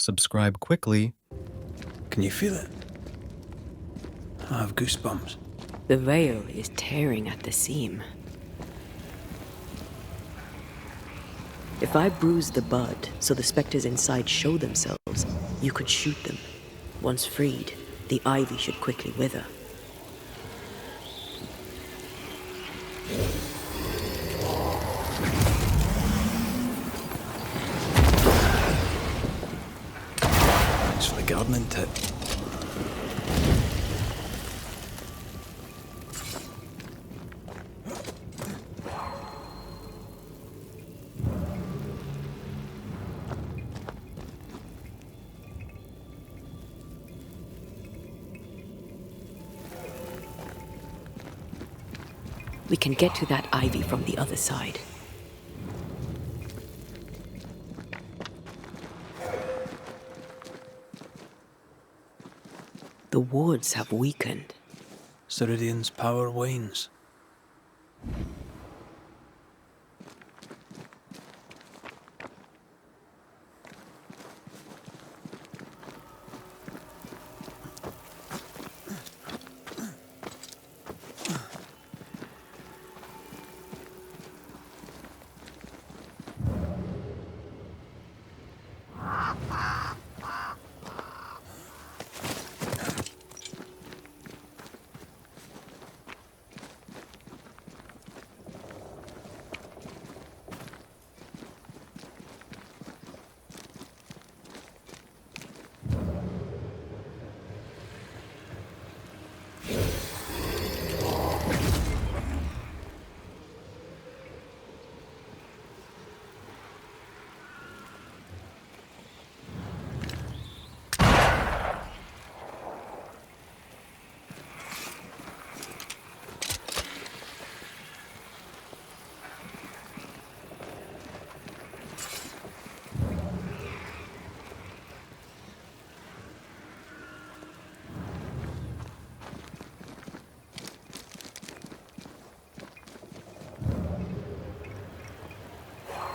Subscribe quickly. Can you feel it? I have goosebumps. The veil is tearing at the seam. If I bruise the bud so the specters inside show themselves, you could shoot them. Once freed, the ivy should quickly wither. Thanks for the gardening tip. We can get to that ivy from the other side. The wards have weakened. Ceridian's power wanes.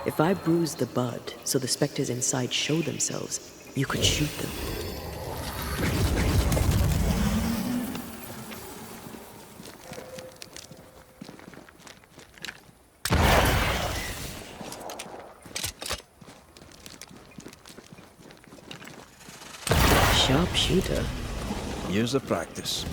If I bruise the bud so the specters inside show themselves, you could shoot them. Sharpshooter. Years of practice.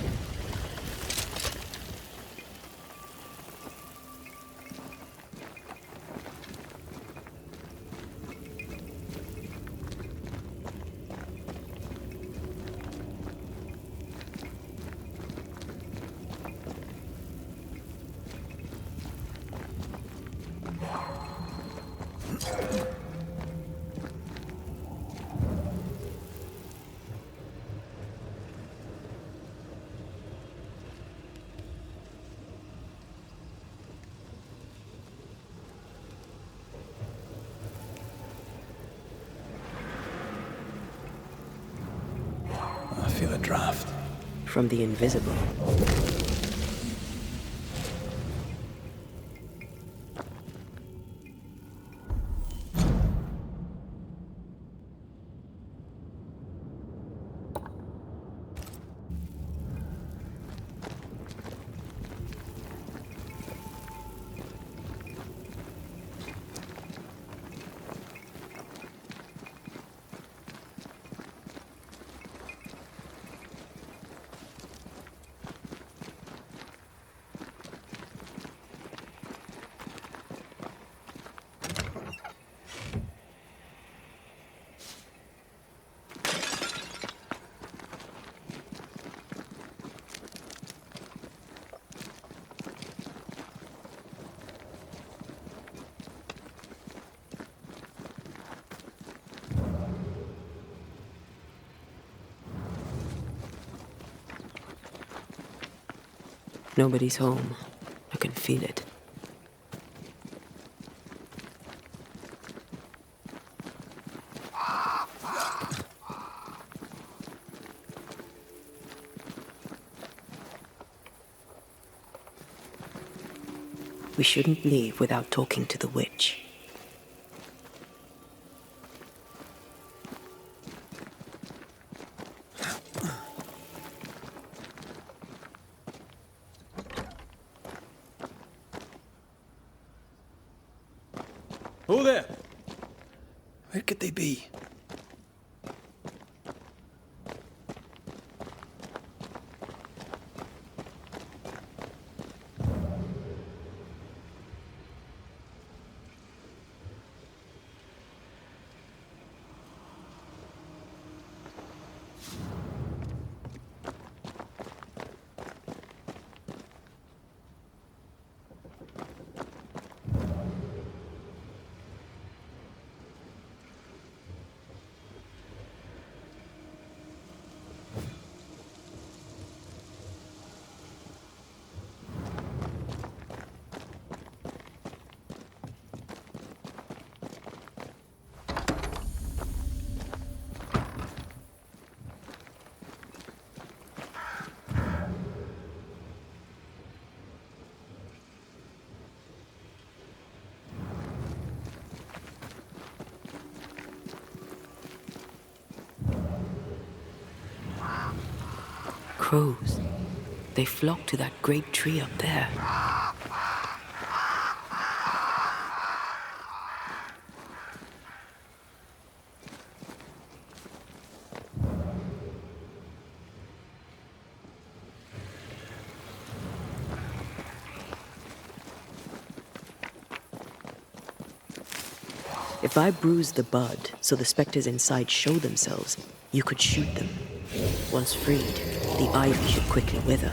I feel a draft. From the invisible. Nobody's home. I can feel it. We shouldn't leave without talking to the witch. Who there? Where could they be? Crows. They flock to that great tree up there. If I bruise the bud so the specters inside show themselves, you could shoot them. Once freed, the ivy should quickly wither.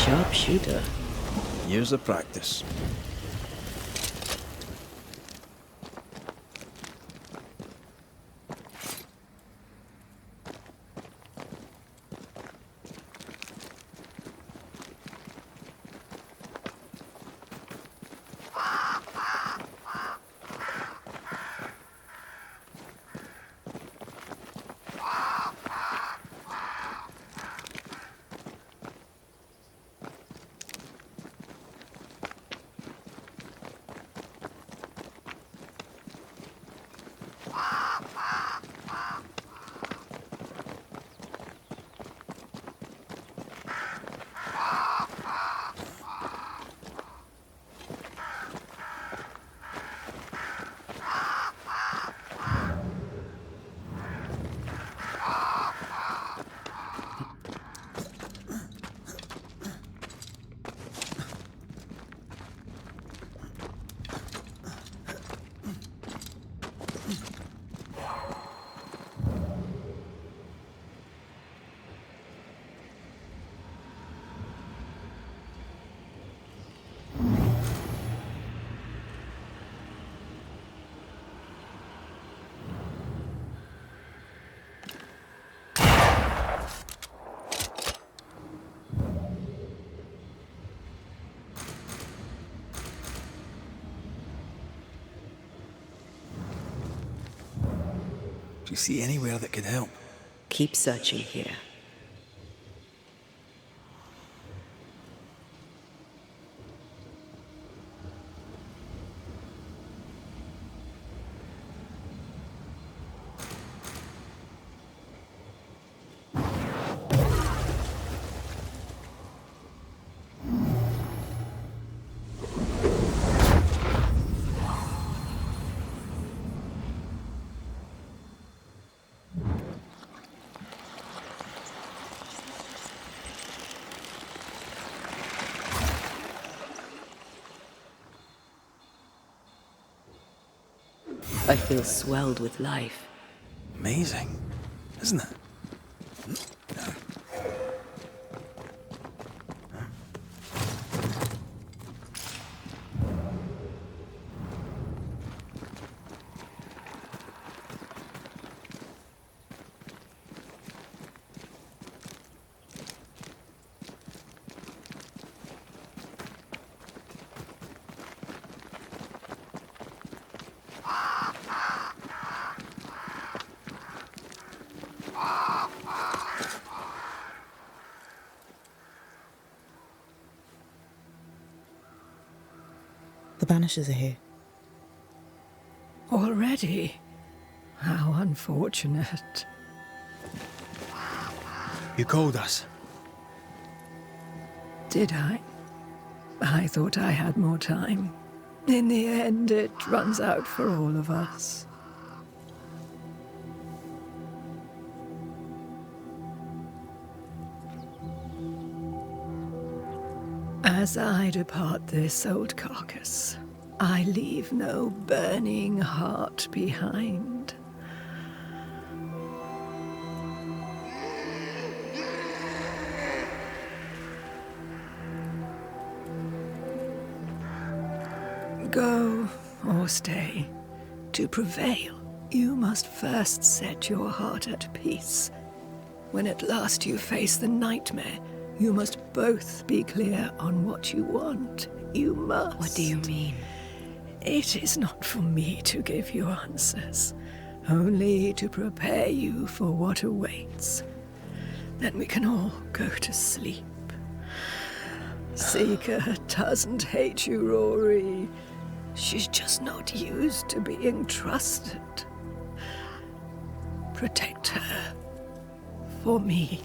Sharpshooter. Years of practice. Do you see anywhere that could help? Keep searching here. I feel swelled with life. Amazing, isn't it? The Banishers are here. Already? How unfortunate. You called us. Did I? I thought I had more time. In the end, it runs out for all of us. As I depart this old carcass, I leave no burning heart behind. Go or stay. To prevail, you must first set your heart at peace. When at last you face the nightmare, you must both be clear on what you want. You must. What do you mean? It is not for me to give you answers, only to prepare you for what awaits. Then we can all go to sleep. Seeker doesn't hate you, Rory. She's just not used to being trusted. Protect her. For me.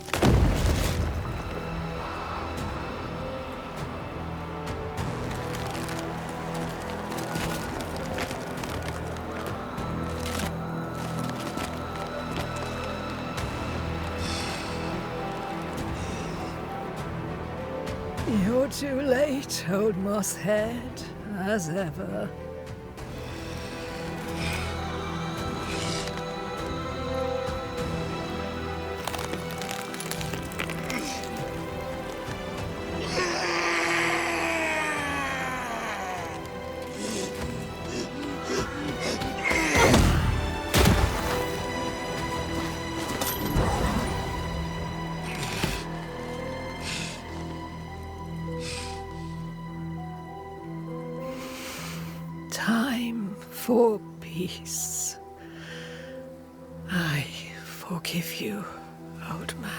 You're too late, old mosshead, as ever. Time for peace. I forgive you, old man.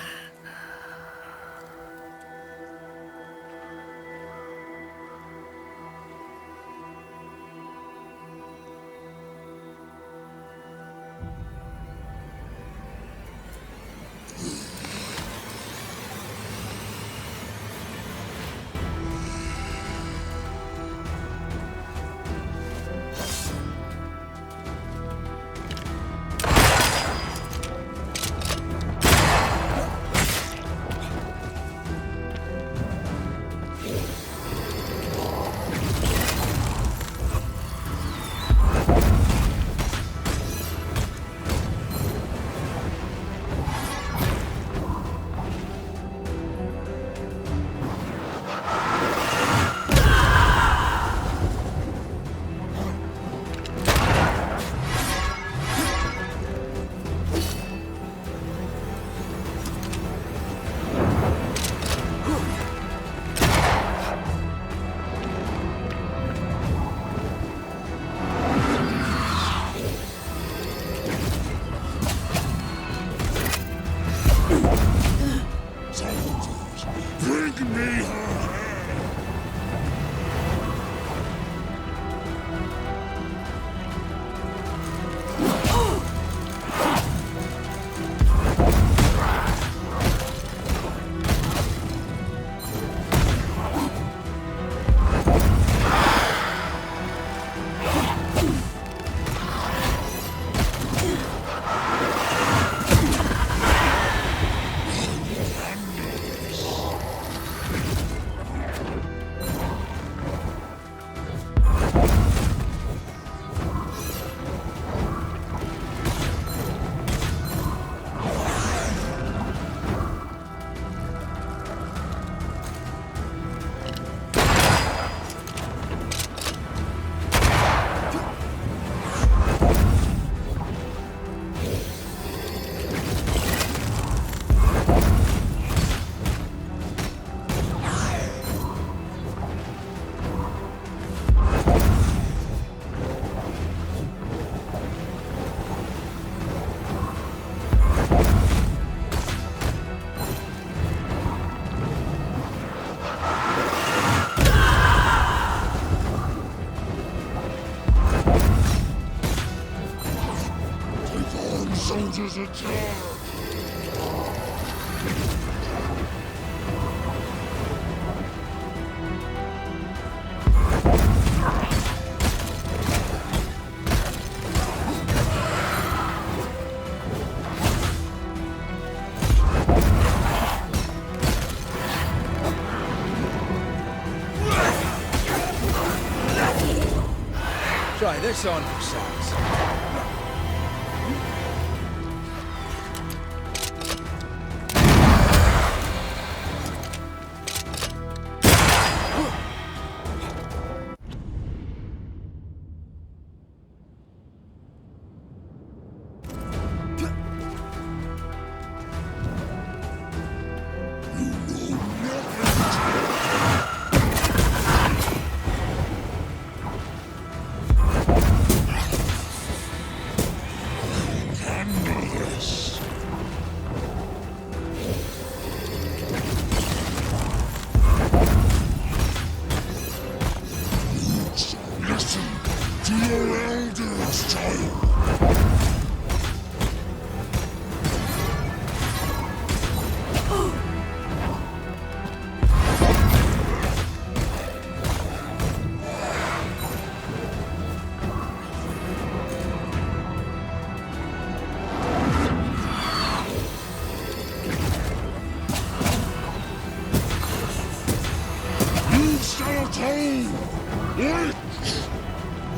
Try this on for size.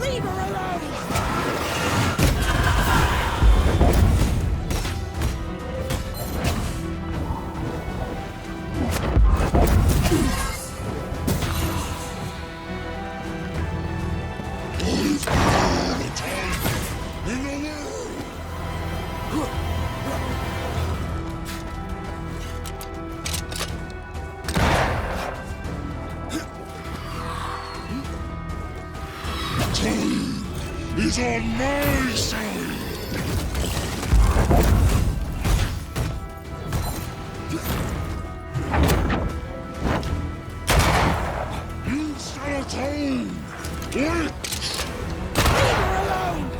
Leave her alone! Is on my side! You shall atone! Wait! Leave her alone!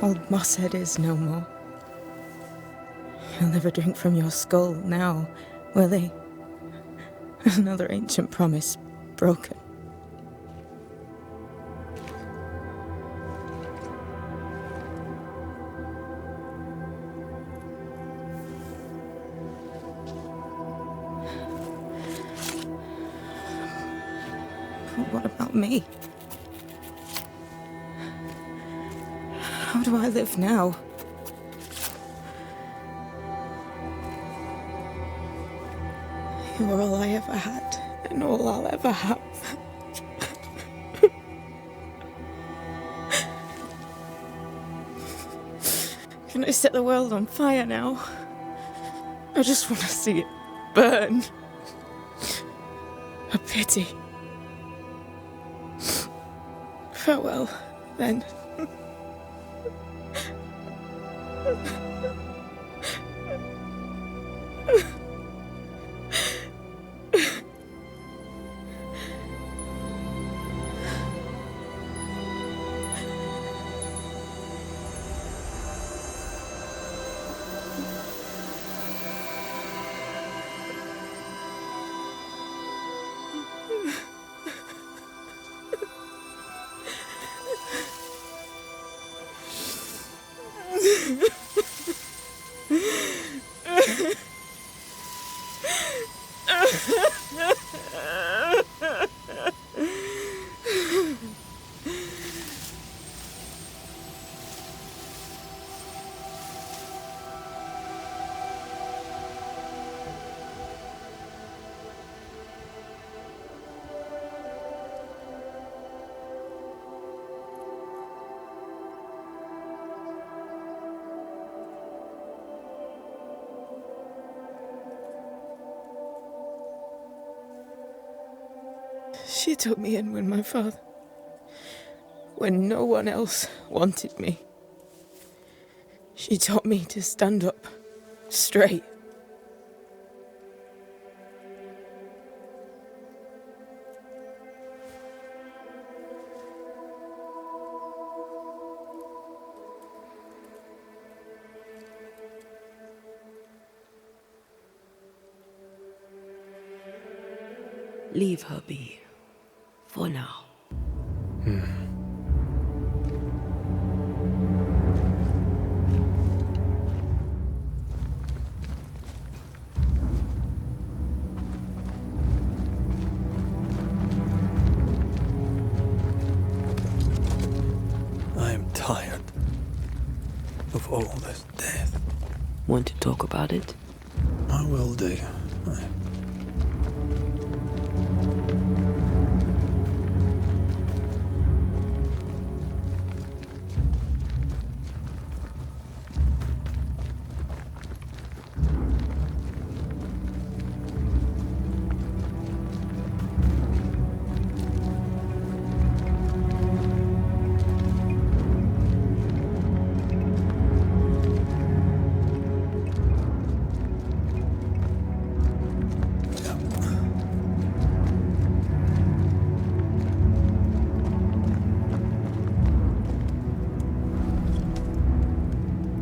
Old Mosshead is no more. He'll never drink from your skull now, will he? Another ancient promise broken. But what about me? How do I live now? You were all I ever had, and all I'll ever have. Can I set the world on fire now? I just want to see it burn. A pity. Farewell, then. She took me in when my father... when no one else wanted me. She taught me to stand up straight. Leave her be. For now. I am tired of all this death. Want to talk about it? I will do.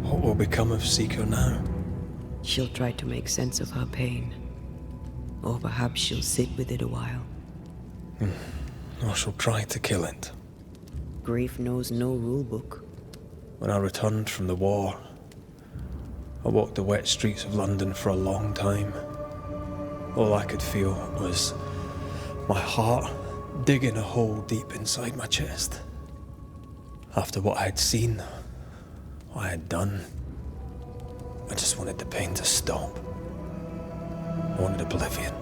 What will become of Seeker now? She'll try to make sense of her pain. Or perhaps she'll sit with it a while. Or she'll try to kill it. Grief knows no rule book. When I returned from the war, I walked the wet streets of London for a long time. All I could feel was my heart digging a hole deep inside my chest. After what I had seen, what I had done, I just wanted the pain to stop. I wanted oblivion.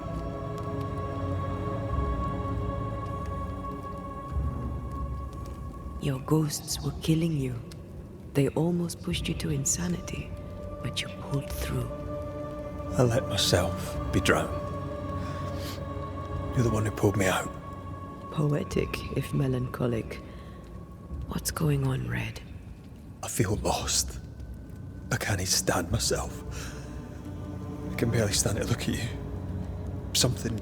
Your ghosts were killing you. They almost pushed you to insanity, but you pulled through. I let myself be drowned. You're the one who pulled me out. Poetic, if melancholic. What's going on, Red? I feel lost. I can't even stand myself. I can barely stand to look at you. Something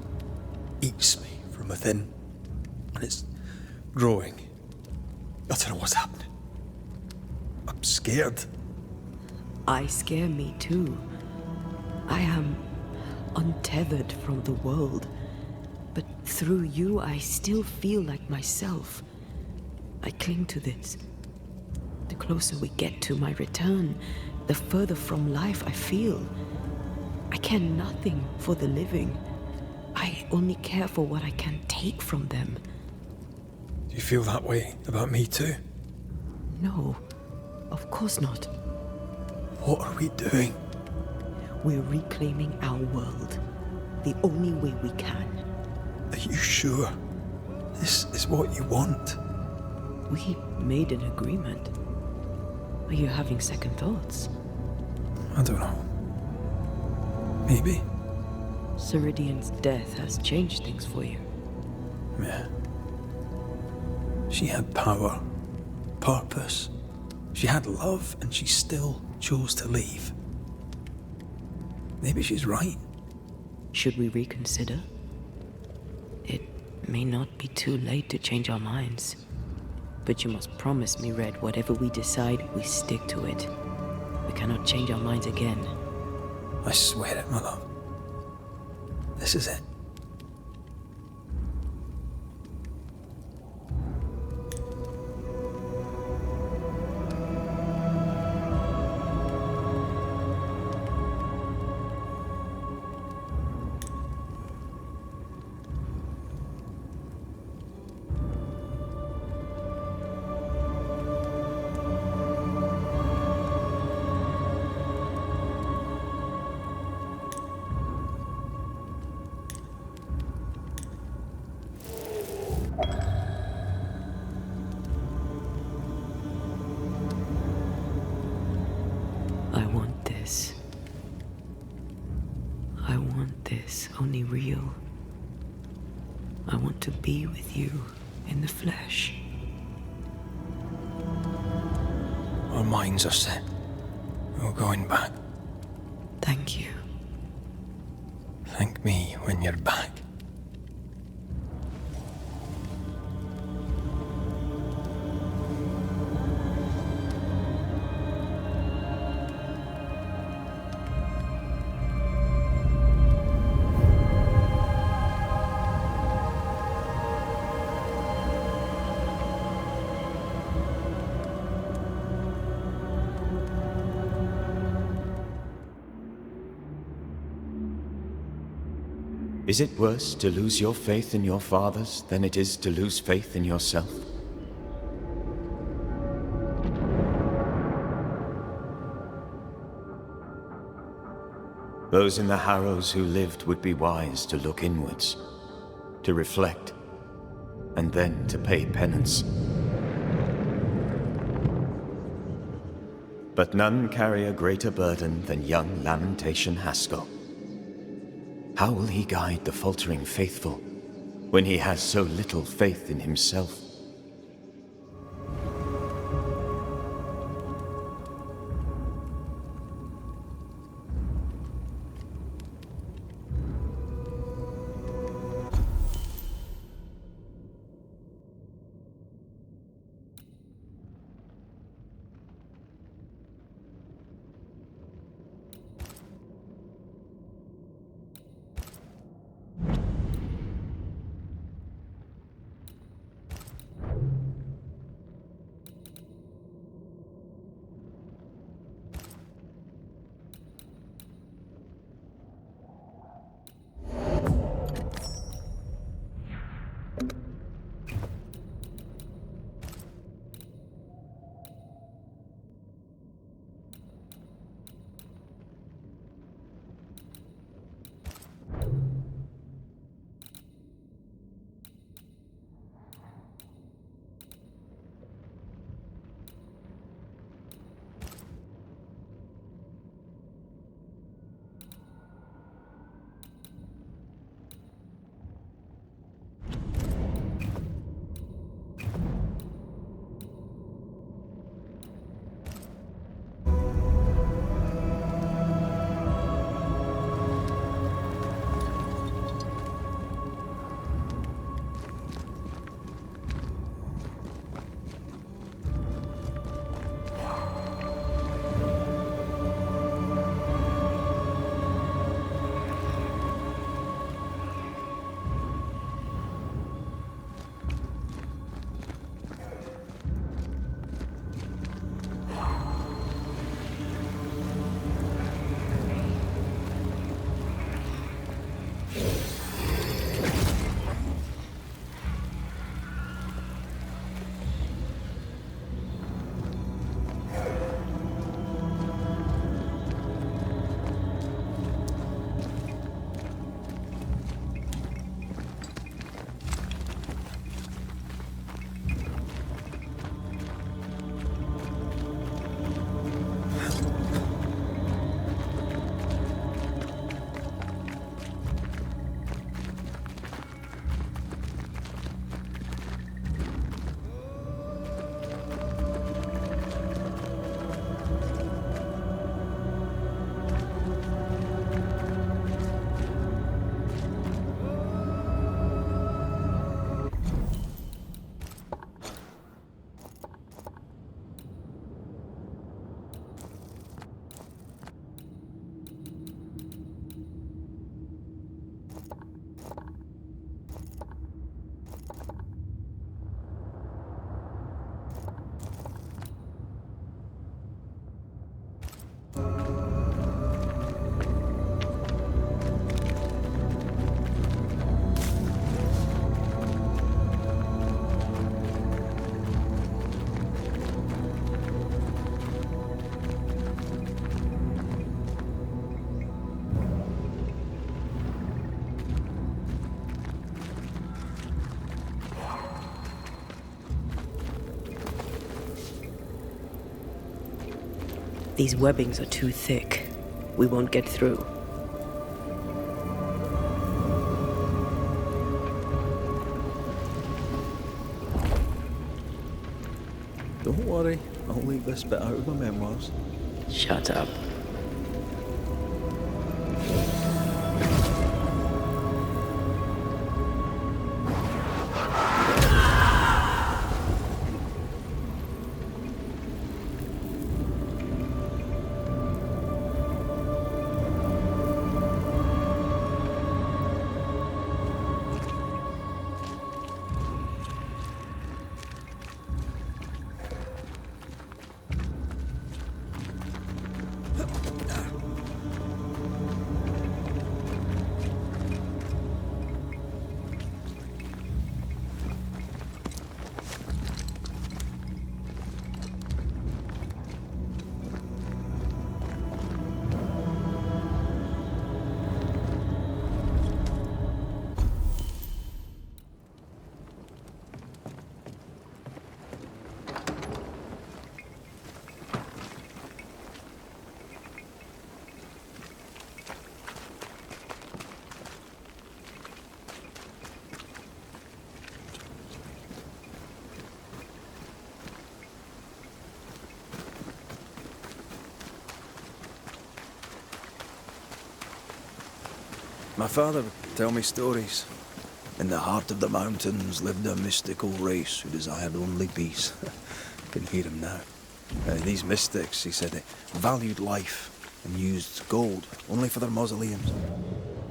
eats me from within, and it's growing. I don't know what's happening. I'm scared. I scare me too. I am untethered from the world, but through you I still feel like myself. I cling to this. The closer we get to my return, the further from life I feel. I care nothing for the living. I only care for what I can take from them. Do you feel that way about me too? No, of course not. What are we doing? We're reclaiming our world. The only way we can. Are you sure this is what you want? We made an agreement. Are you having second thoughts? I don't know. Maybe. Ceridian's death has changed things for you. Yeah. She had power, purpose. She had love, and she still chose to leave. Maybe she's right. Should we reconsider? It may not be too late to change our minds. But you must promise me, Red, whatever we decide, we stick to it. We cannot change our minds again. I swear it, my love. This is it. I want this. I want this, only real. I want to be with you in the flesh. Our minds are set. We're going back. Thank you. Thank me when you're back. Is it worse to lose your faith in your fathers than it is to lose faith in yourself? Those in the Harrows who lived would be wise to look inwards, to reflect, and then to pay penance. But none carry a greater burden than young Lamentation Haskell. How will he guide the faltering faithful when he has so little faith in himself? These webbings are too thick. We won't get through. Don't worry, I'll leave this bit out of my memoirs. Shut up. My father would tell me stories. In the heart of the mountains lived a mystical race who desired only peace. I can hear him now. These mystics, he said, they valued life and used gold only for their mausoleums.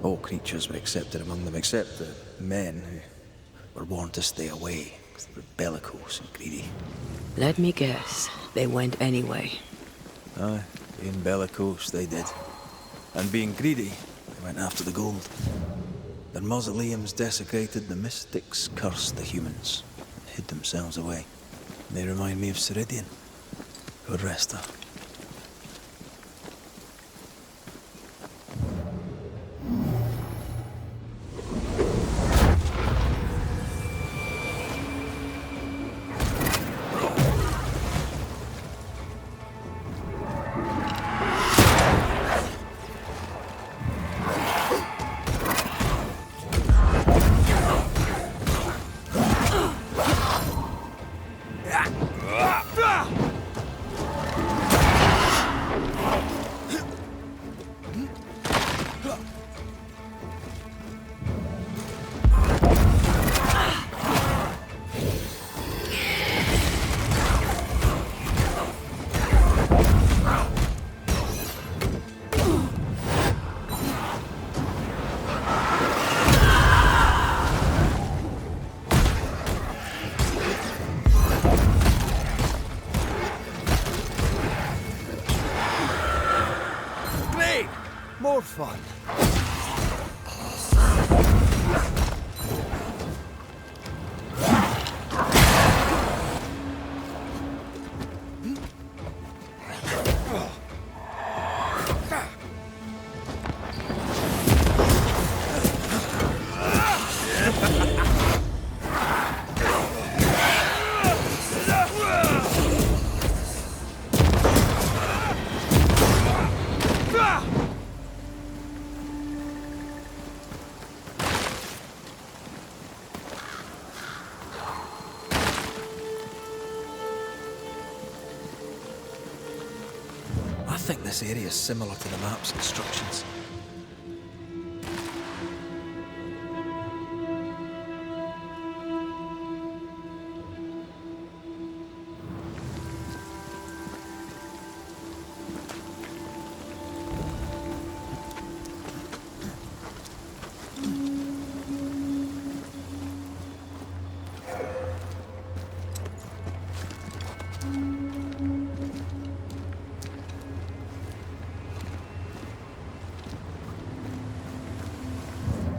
All creatures were accepted among them, except the men who were warned to stay away because they were bellicose and greedy. Let me guess. They went anyway. Aye, being bellicose, they did. And being greedy, they went after the gold. Their mausoleums desecrated, the mystics cursed the humans, hid themselves away. They remind me of Ceridian. God rest her. More fun. I think this area is similar to the map's instructions.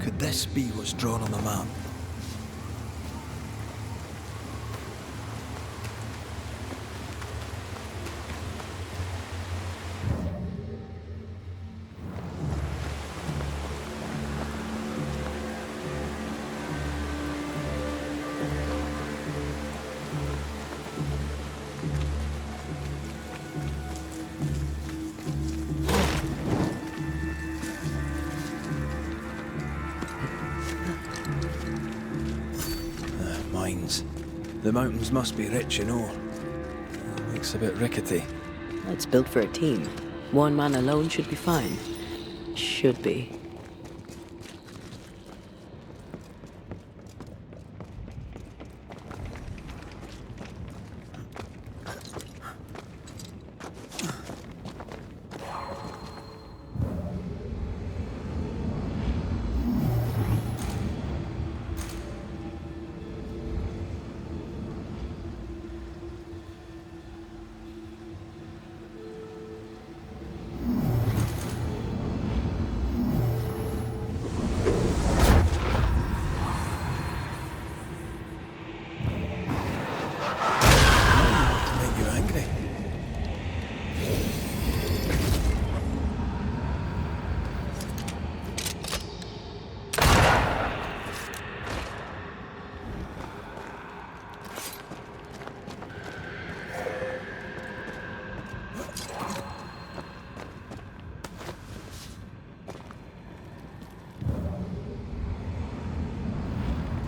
Could this be what's drawn on the map? Mines. The mountains must be rich in ore. Looks a bit rickety. It's built for a team. One man alone should be fine. Should be. Make you angry.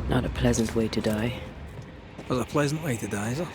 Not a pleasant way to die. There's a pleasant way to die, is there?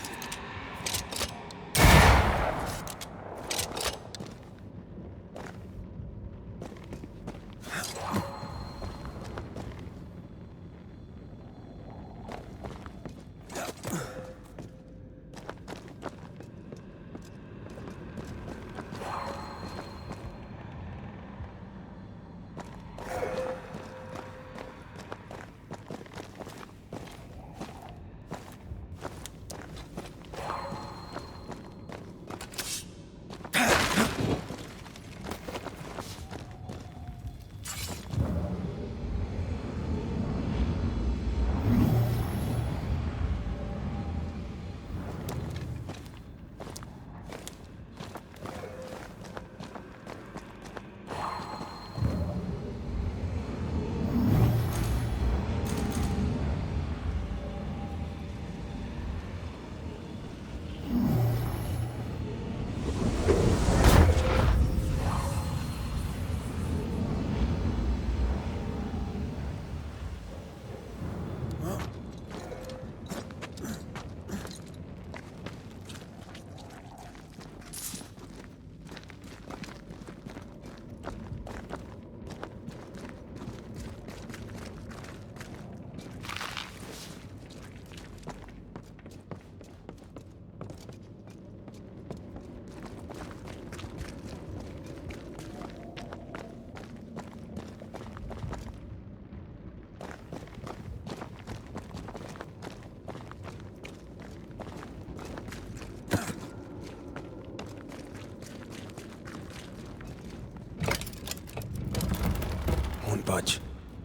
Won't budge.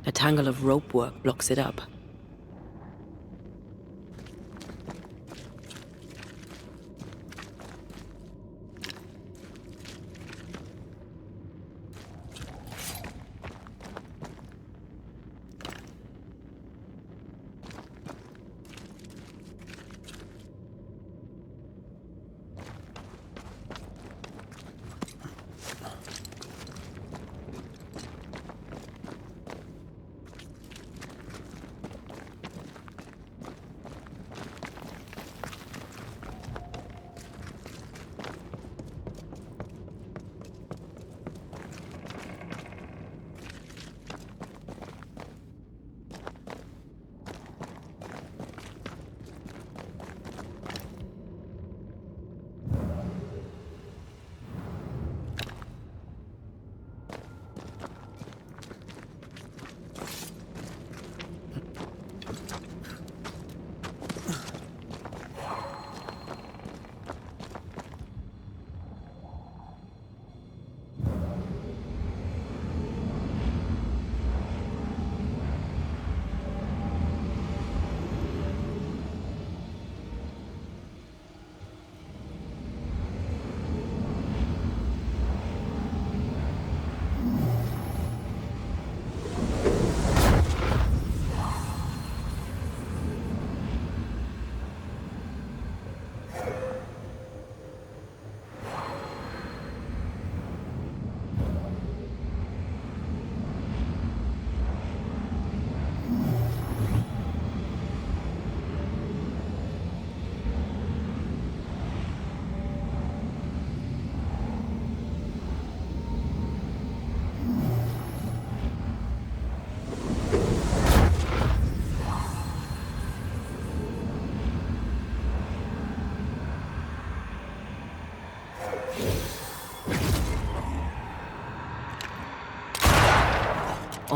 A tangle of rope work blocks it up.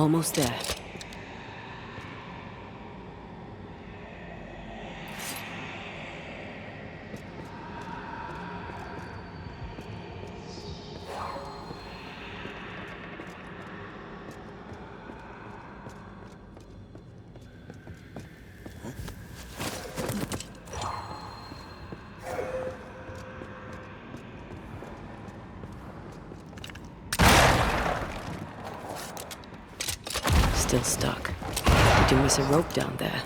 Almost there. Still stuck. Did you miss a rope down there?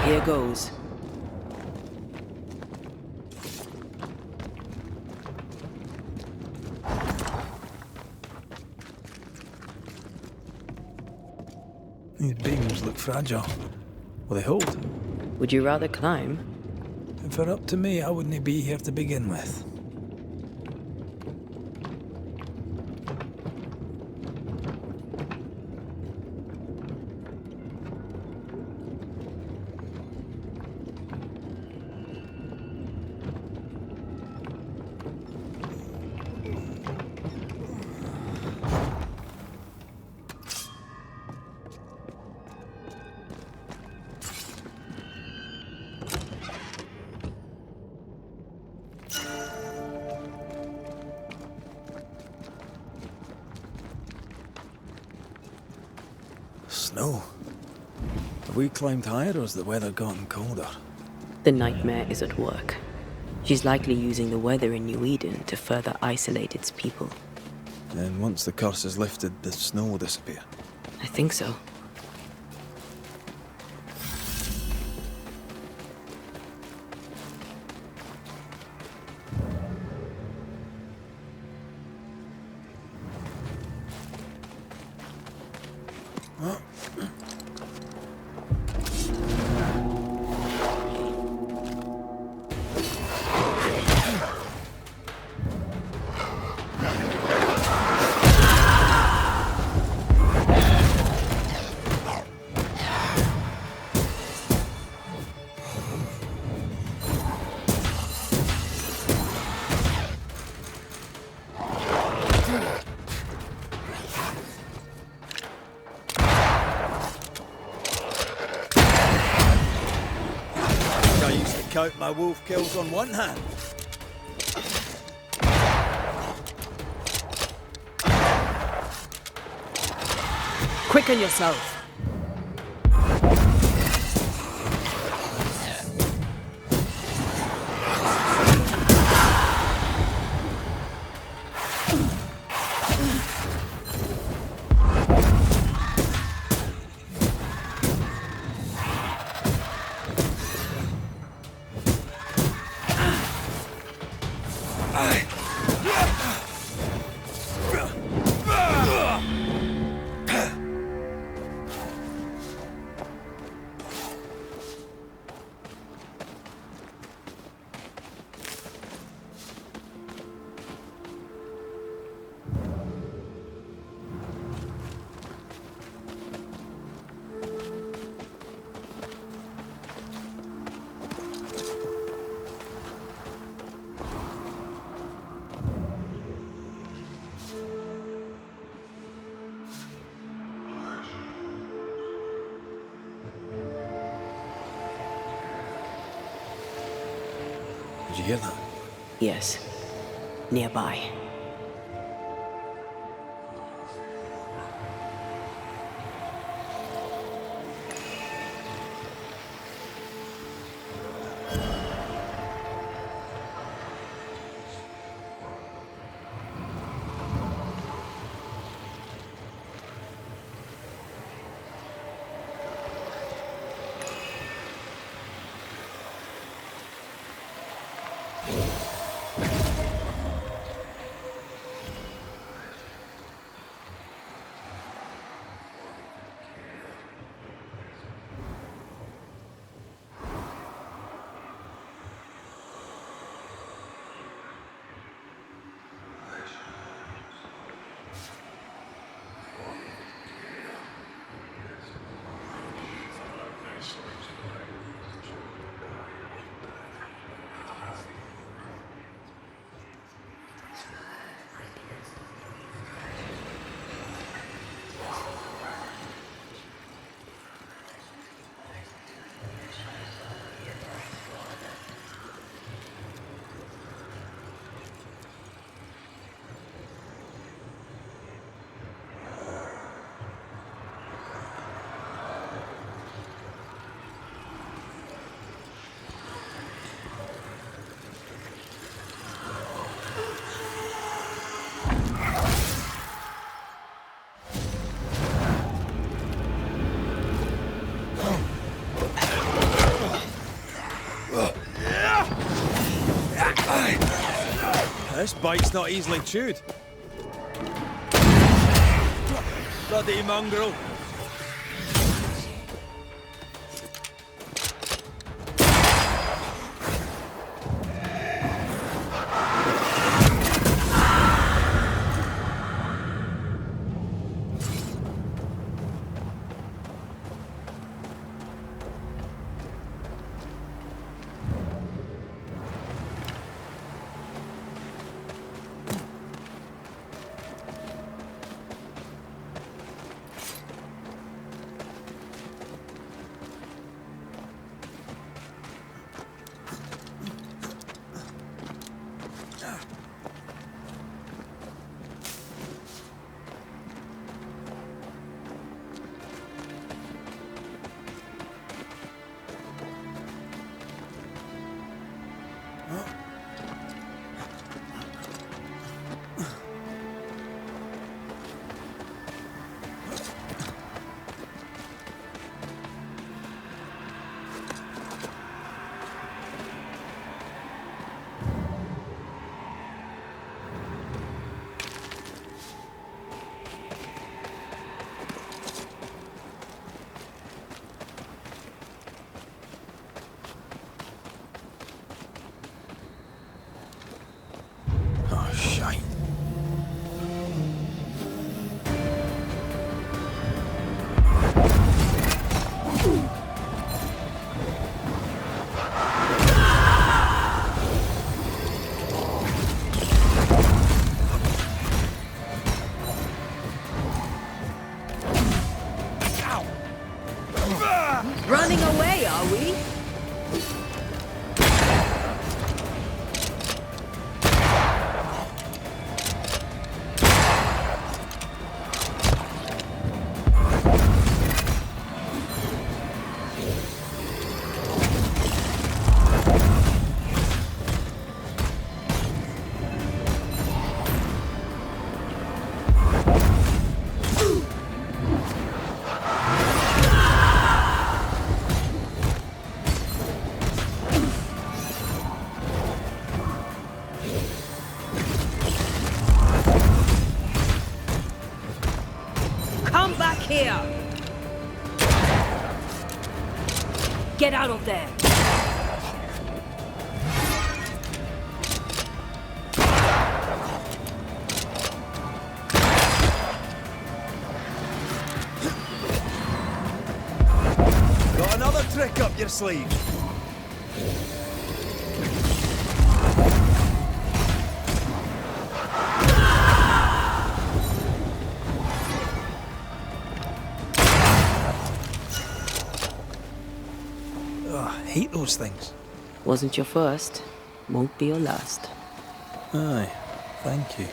Here goes. These beams look fragile. Will they hold? Would you rather climb? If they're up to me, I wouldn't be here to begin with. Snow. Have we climbed higher or has the weather gotten colder? The nightmare is at work. She's likely using the weather in New Eden to further isolate its people. And once the curse is lifted, the snow will disappear. I think so. I used to count my wolf kills on one hand. Quicken yourself! Did you hear that? Yes. Nearby. This bite's not easily chewed. Bloody mongrel. Oh, shite. Running away, are we? Come back here! Get out of there! Got another trick up your sleeve. I hate those things. Wasn't your first, won't be your last. Aye, thank you.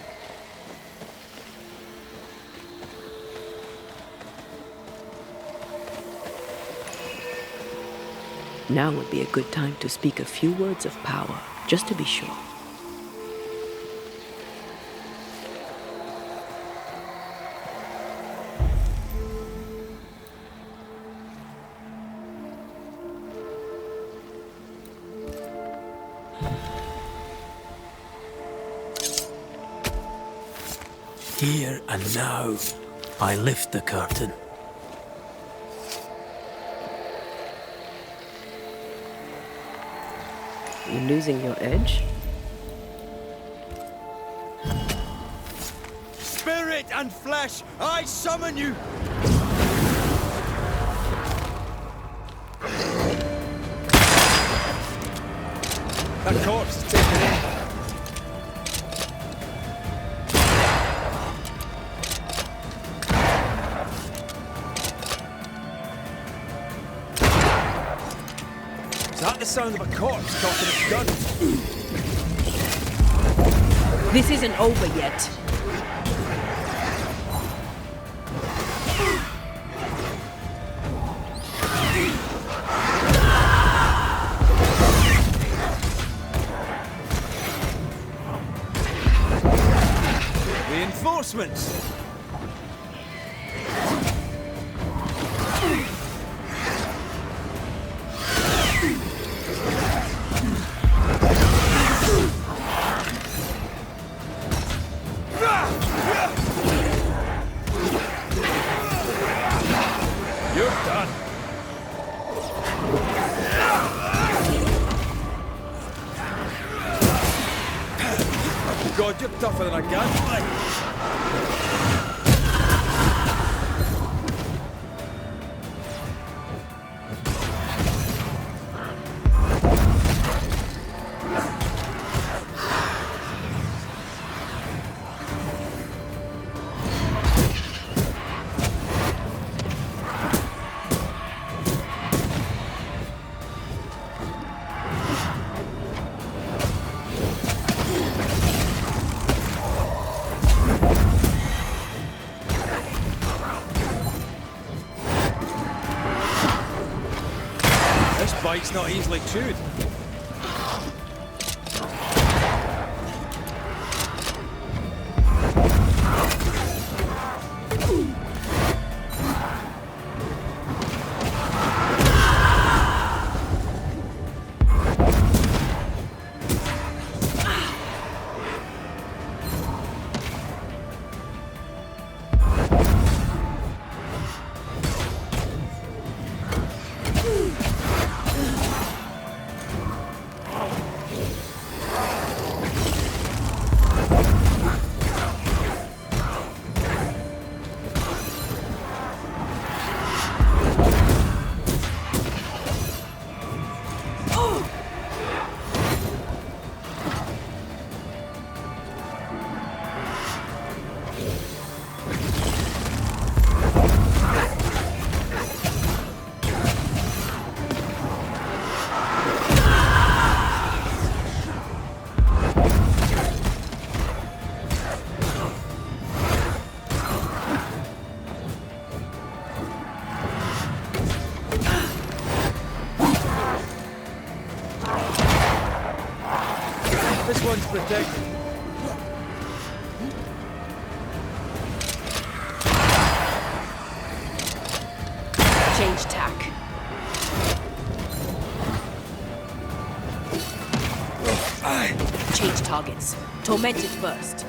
Now would be a good time to speak a few words of power, just to be sure. Here and now, I lift the curtain. You losing your edge? Spirit and flesh, I summon you! That corpse is taken in. Is that the sound of a corpse cocking its gun? This isn't over yet. Reinforcements! God, you're tougher than I can. This bite's not easily chewed. This one's protected. Change tack. Change targets. Tormented first.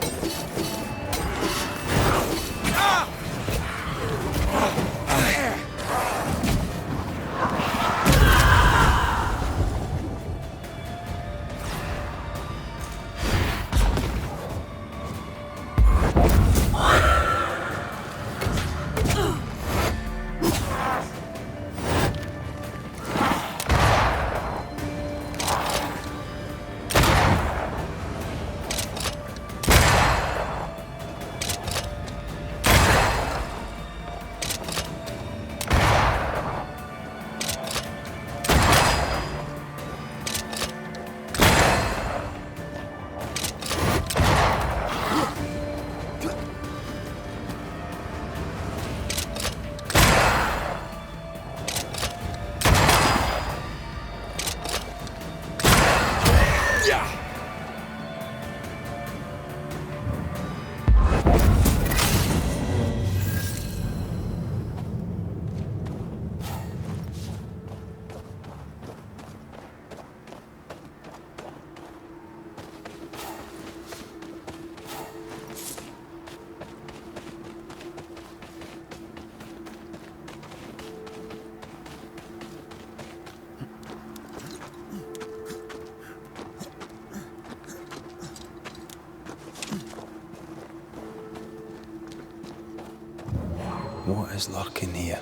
What is lurking here?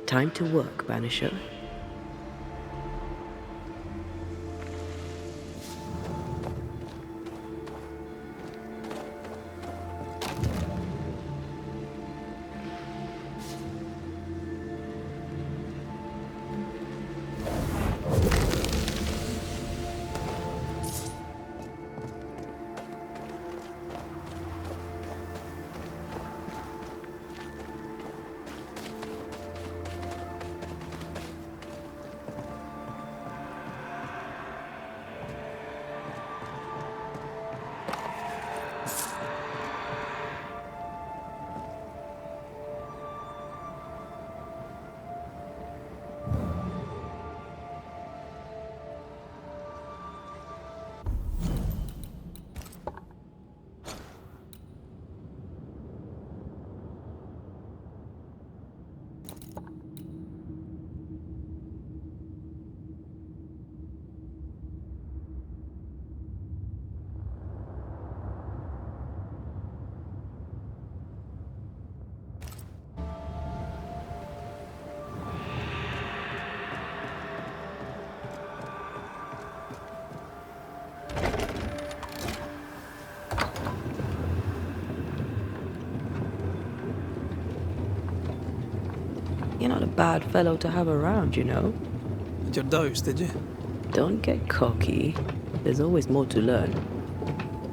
Time to work, Banisher. bad fellow to have around, you know. Had your doubts, did you? Don't get cocky. There's always more to learn.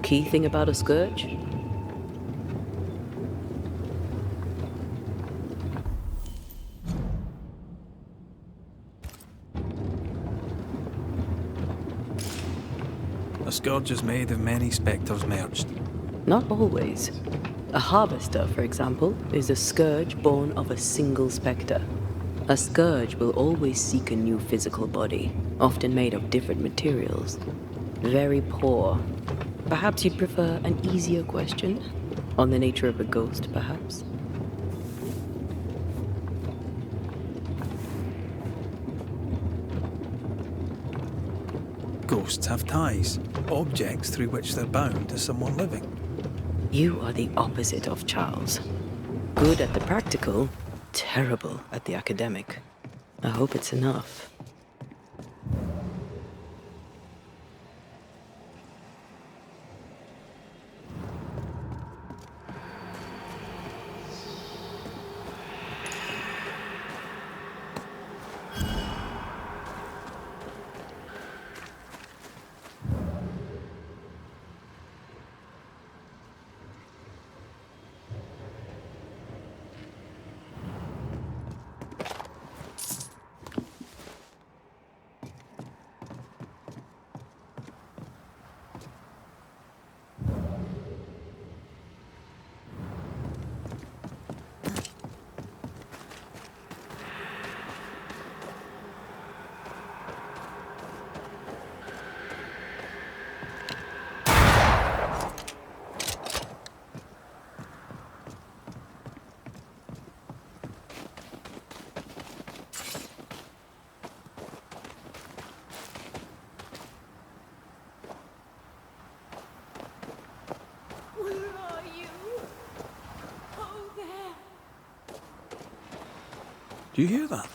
Key thing about a scourge? A scourge is made of many spectres merged. Not always. A harvester, for example, is a scourge born of a single spectre. A scourge will always seek a new physical body, often made of different materials. Very poor. Perhaps you'd prefer an easier question? On the nature of a ghost, perhaps? Ghosts have ties, objects through which they're bound to someone living. You are the opposite of Charles. Good at the practical, terrible at the academic. I hope it's enough. Do you hear that?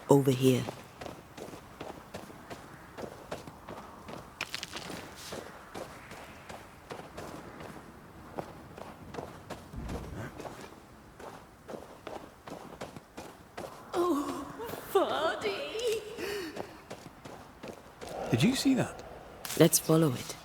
Over here. Oh, Fuddy! Did you see that? Let's follow it.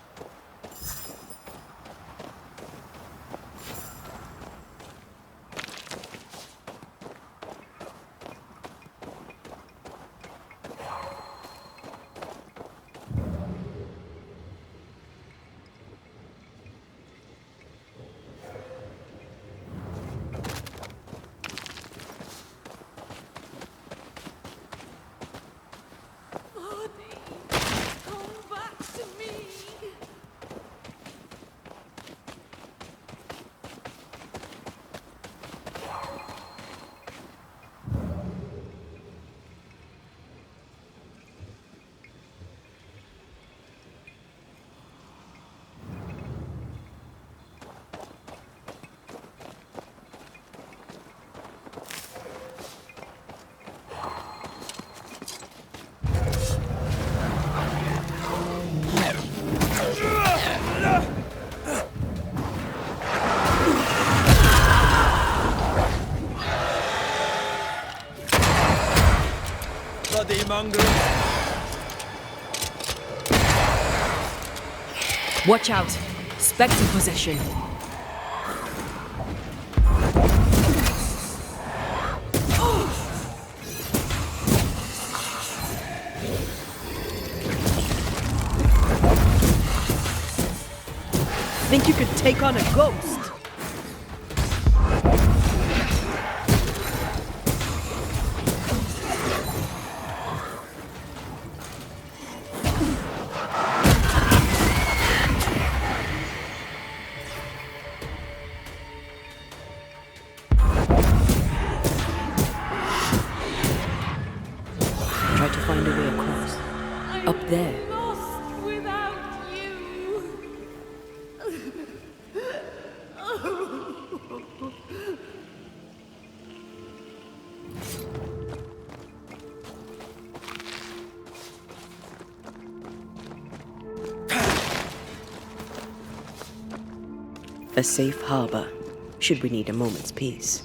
Bloody mongrel! Watch out! Spectre possession. Think you could take on a ghost? Try to find a way across. Up there. Lost without you. A safe harbor, should we need a moment's peace.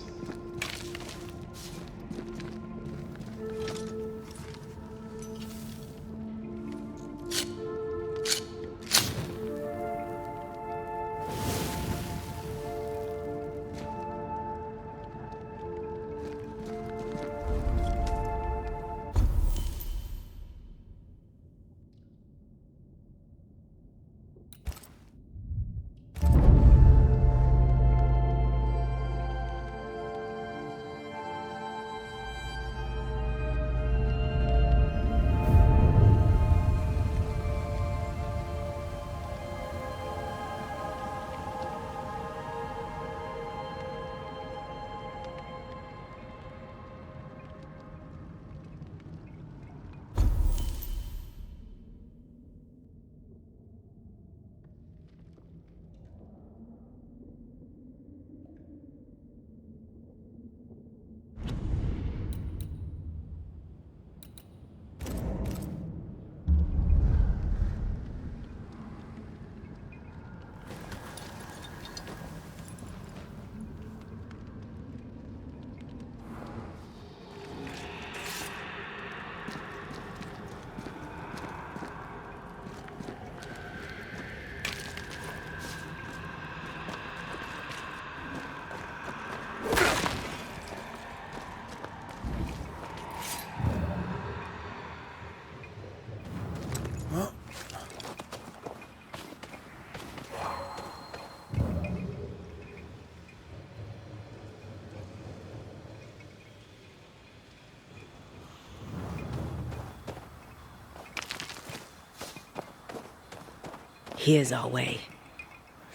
Here's our way.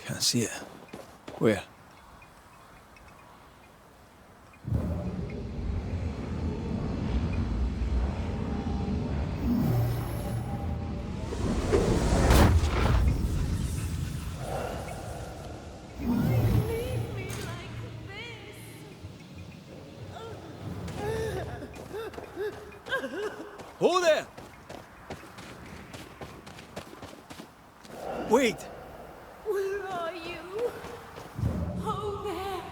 Can't see it. Where? Hold there! Wait! Where are you? Oh, there.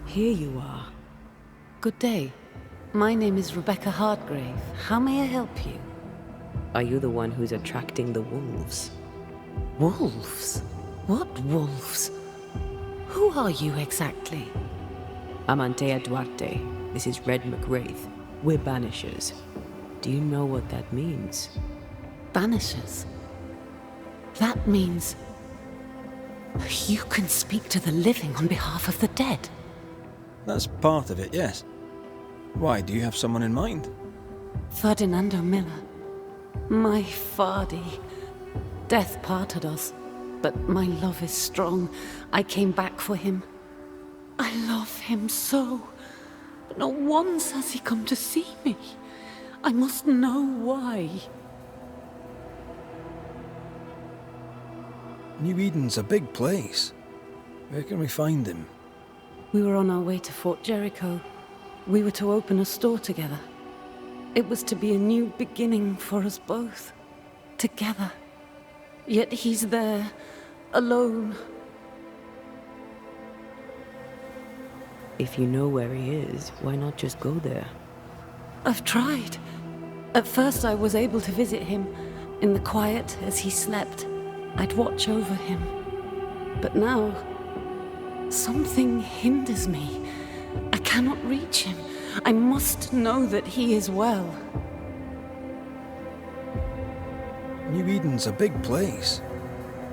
Here you are. Good day. My name is Rebecca Hardgrave. How may I help you? Are you the one who's attracting the wolves? Wolves? What wolves? Who are you exactly? I'm Antea Duarte. This is Red McWraith. We're Banishers. Do you know what that means? Banishers? That means... you can speak to the living on behalf of the dead. That's part of it, yes. Why, do you have someone in mind? Ferdinando Miller. My Fardy. Death parted us, but my love is strong. I came back for him. I love him so. But not once has he come to see me. I must know why. New Eden's a big place. Where can we find him? We were on our way to Fort Jericho. We were to open a store together. It was to be a new beginning for us both. Together. Yet he's there, alone. If you know where he is, why not just go there? I've tried. At first I was able to visit him in the quiet as he slept. I'd watch over him. But now, something hinders me. I cannot reach him. I must know that he is well. New Eden's a big place.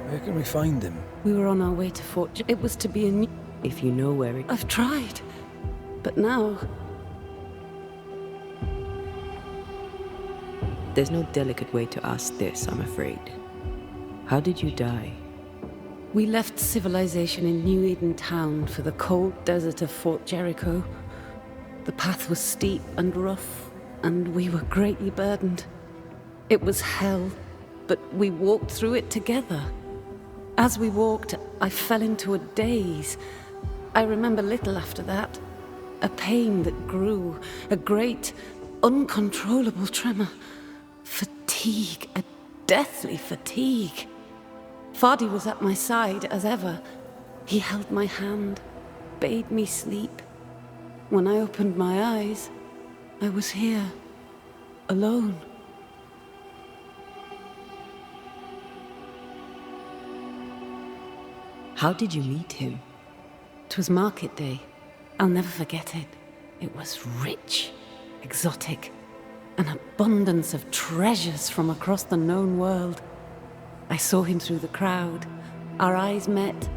Where can we find him? We were on our way to Fort It was to be a new... If you know where he... I've tried. But now... There's no delicate way to ask this, I'm afraid. How did you die? We left civilization in New Eden town for the cold desert of Fort Jericho. The path was steep and rough, and we were greatly burdened. It was hell, but we walked through it together. As we walked, I fell into a daze. I remember little after that. A pain that grew, a great, uncontrollable tremor. Fatigue, a deathly fatigue. Fardy was at my side as ever. He held my hand, bade me sleep. When I opened my eyes, I was here, alone. How did you meet him? 'Twas market day. I'll never forget it. It was rich, exotic, an abundance of treasures from across the known world. I saw him through the crowd. Our eyes met.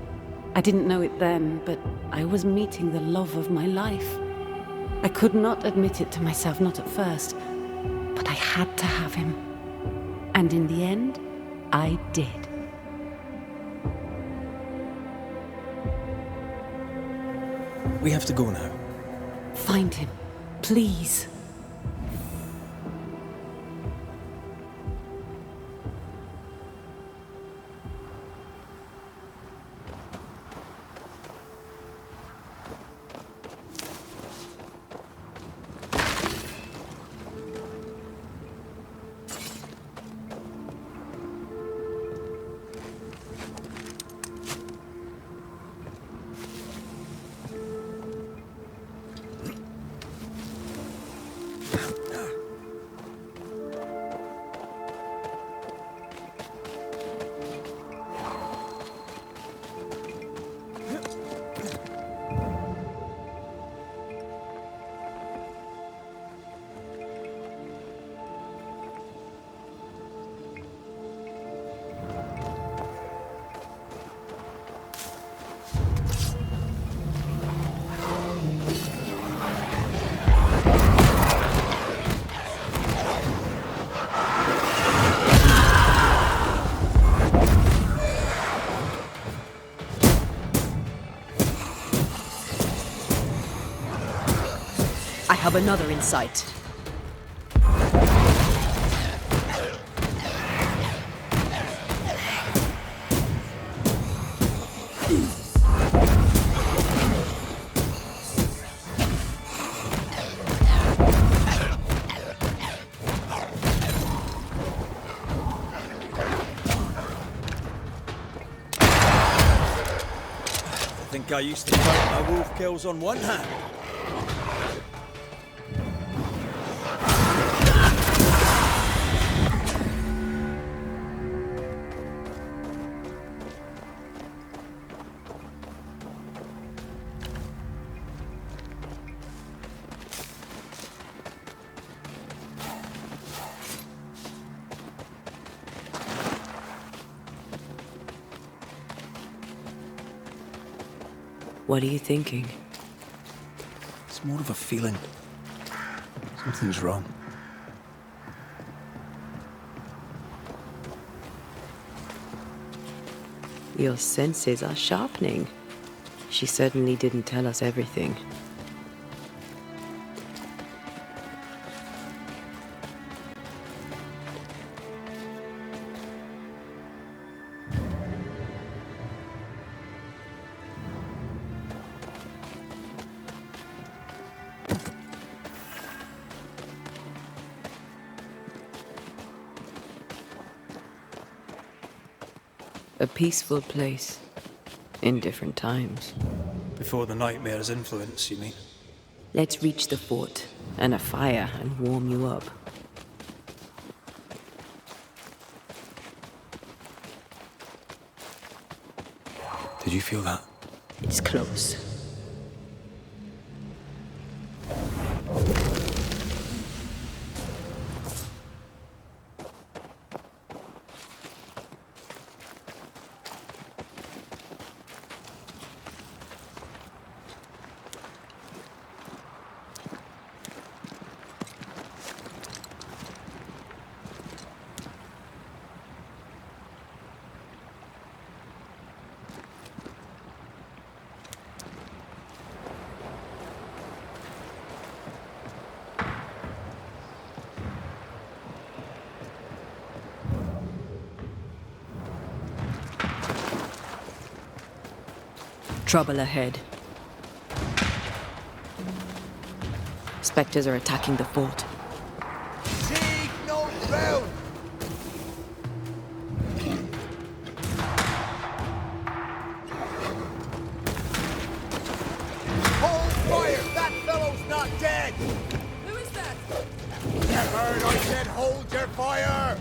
I didn't know it then, but I was meeting the love of my life. I could not admit it to myself, not at first, but I had to have him. And in the end, I did. We have to go now. Find him, please. I have another in sight. I think I used to count my wolf kills on one hand. What are you thinking? It's more of a feeling. Something's wrong. Your senses are sharpening. She certainly didn't tell us everything. A peaceful place, in different times. Before the nightmare's influence, you mean? Let's reach the fort, and a fire, and warm you up. Did you feel that? It's close. Trouble ahead. Spectres are attacking the fort. Take no ground! Hold fire! That fellow's not dead! Who is that? You heard I said hold your fire!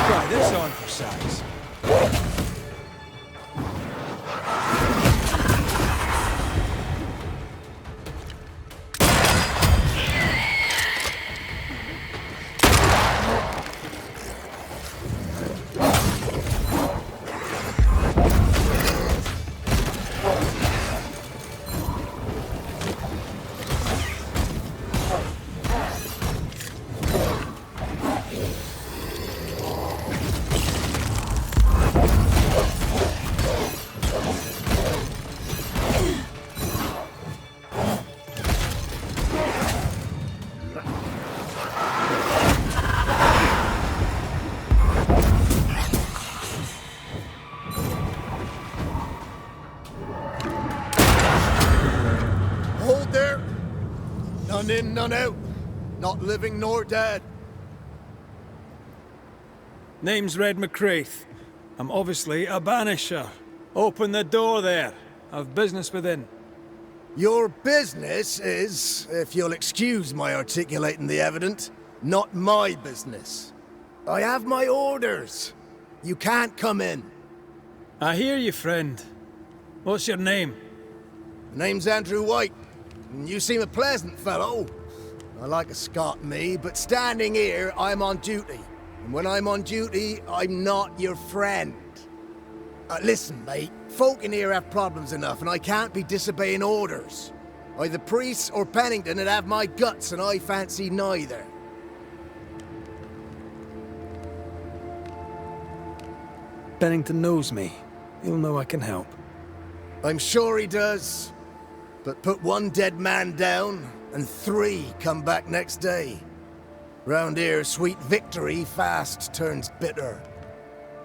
Try this on for size. Hold there! None in, none out. Not living nor dead. Name's Red McCraith. I'm obviously a banisher. Open the door there. I've business within. Your business is, if you'll excuse my articulating the evident, not my business. I have my orders. You can't come in. I hear you, friend. What's your name? My name's Andrew White, and you seem a pleasant fellow. I like a Scot, me, but standing here, I'm on duty. And when I'm on duty, I'm not your friend. Listen, mate, folk in here have problems enough, and I can't be disobeying orders. Either priests or Pennington would have my guts, and I fancy neither. Bennington knows me. He'll know I can help. I'm sure he does. But put one dead man down, and 3 come back next day. Round here, sweet victory fast turns bitter.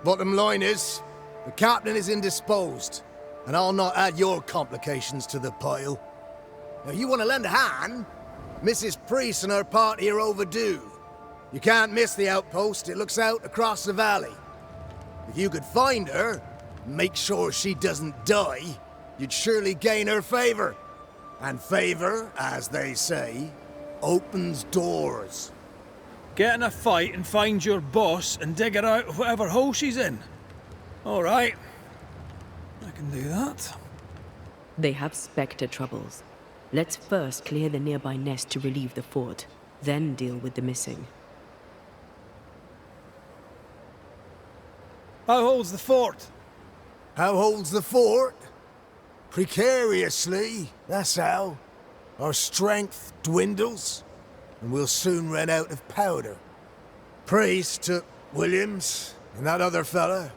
Bottom line is, the captain is indisposed, and I'll not add your complications to the pile. Now, you want to lend a hand? Mrs. Priest and her party are overdue. You can't miss the outpost, it looks out across the valley. If you could find her, make sure she doesn't die, you'd surely gain her favor. And favor, as they say, opens doors. Get in a fight and find your boss and dig her out of whatever hole she's in. All right. I can do that. They have Spectre troubles. Let's first clear the nearby nest to relieve the fort, then deal with the missing. How holds the fort? How holds the fort? Precariously, that's how. Our strength dwindles, and we'll soon run out of powder. Priest took Williams and that other fella,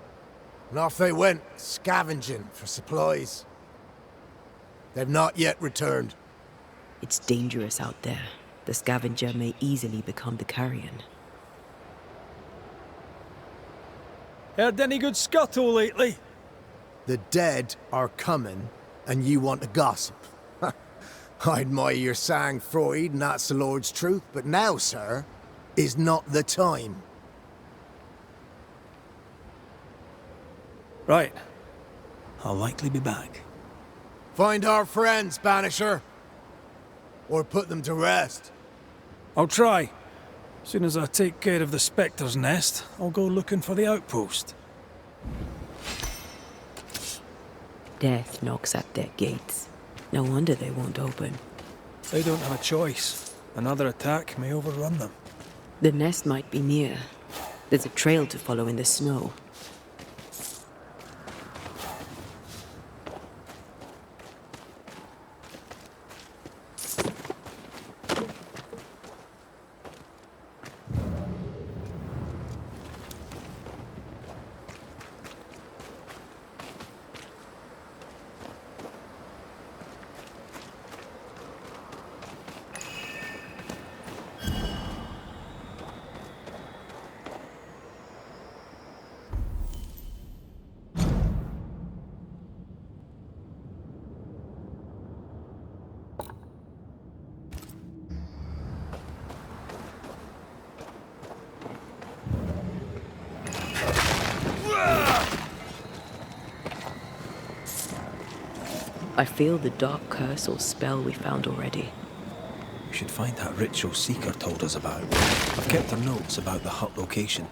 and off they went, scavenging for supplies. They've not yet returned. It's dangerous out there. The scavenger may easily become the carrion. Heard any good scuttle lately? The dead are coming, and you want to gossip. I admire your sang-froid, and that's the Lord's truth, but now, sir, is not the time. Right. I'll likely be back. Find our friends, Banisher. Or put them to rest. I'll try. As soon as I take care of the Spectre's nest, I'll go looking for the outpost. Death knocks at their gates. No wonder they won't open. They don't have a choice. Another attack may overrun them. The nest might be near. There's a trail to follow in the snow. I feel the dark curse or spell we found already. We should find that ritual Seeker told us about. I've kept her notes about the hut location.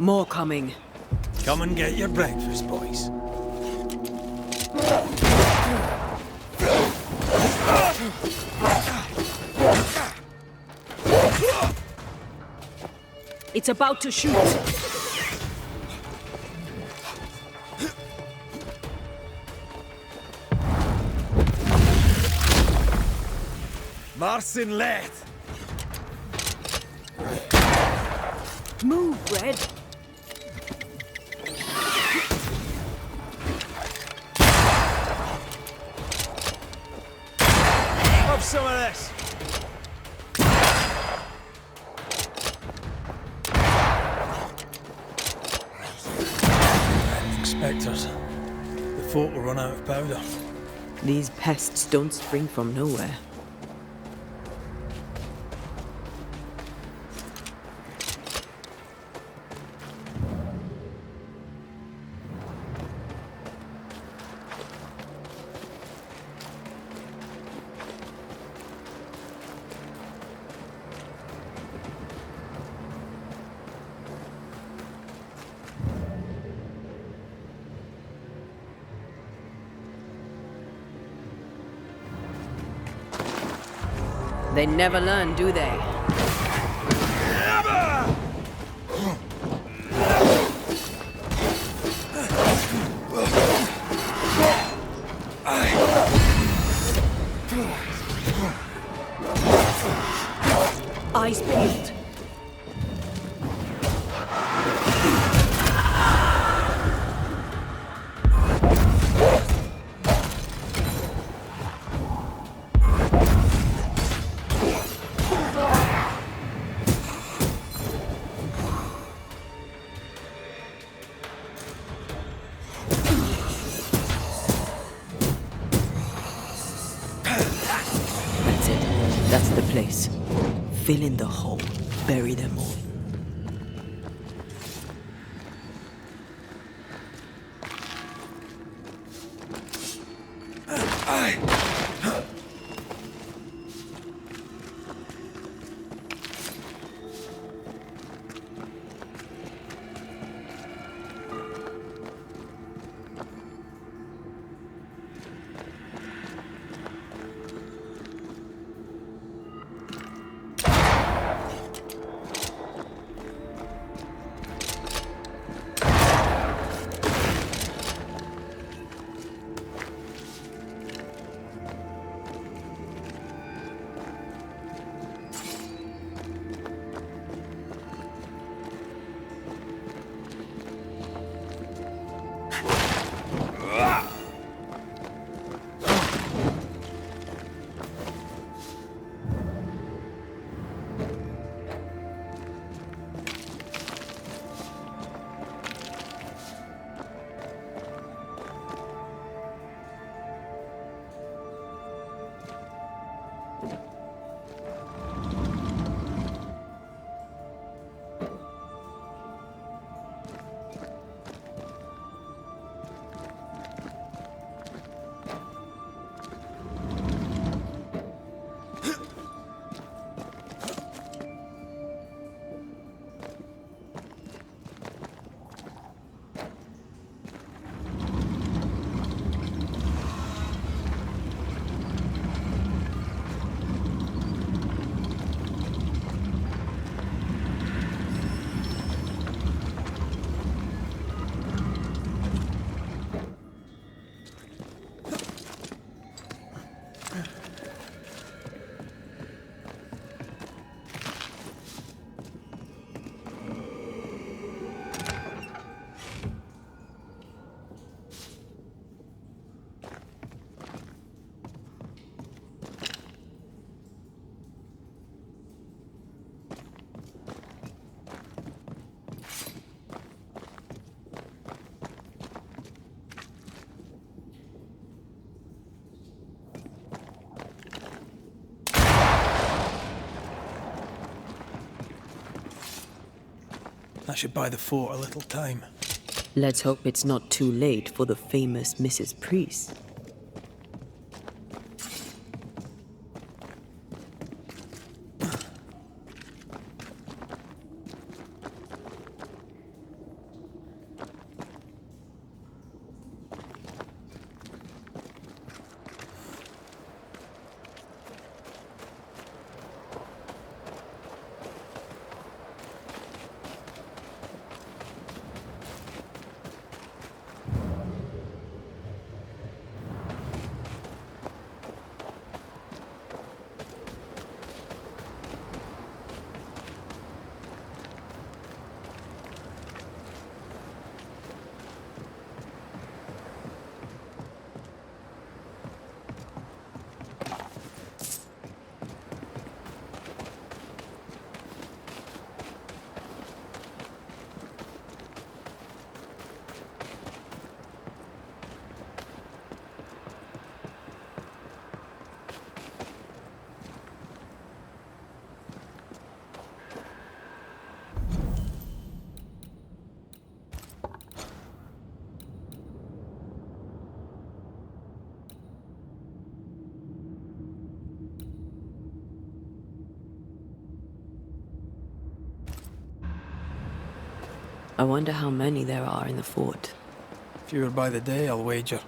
More coming. Come and get your breakfast, boys. It's about to shoot. Marcin Let! Move, Red. Have some of this! Spectres. The fort will run out of powder. These pests don't spring from nowhere. They never learn, do they? Eyes peeled. That's it. That's the place. Fill in the hole. Bury them all. That should buy the fort a little time. Let's hope it's not too late for the famous Mrs. Priest. I wonder how many there are in the fort. Fewer by the day, I'll wager.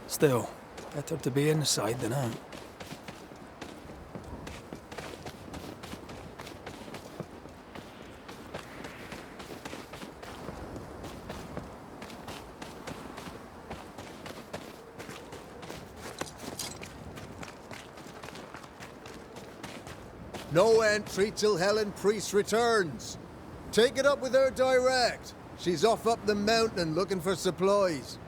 Still, better to be inside than out. No entry till Helen Priest returns. Take it up with her direct. She's off up the mountain looking for supplies.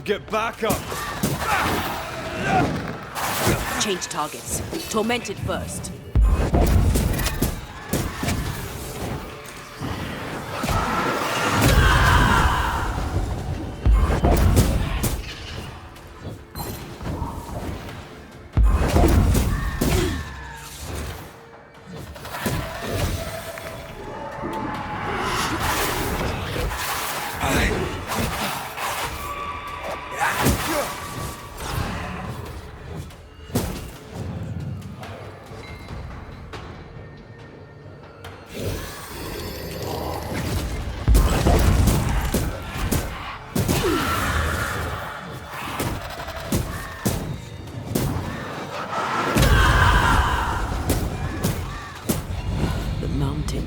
Get back up! Change targets. Tormented first.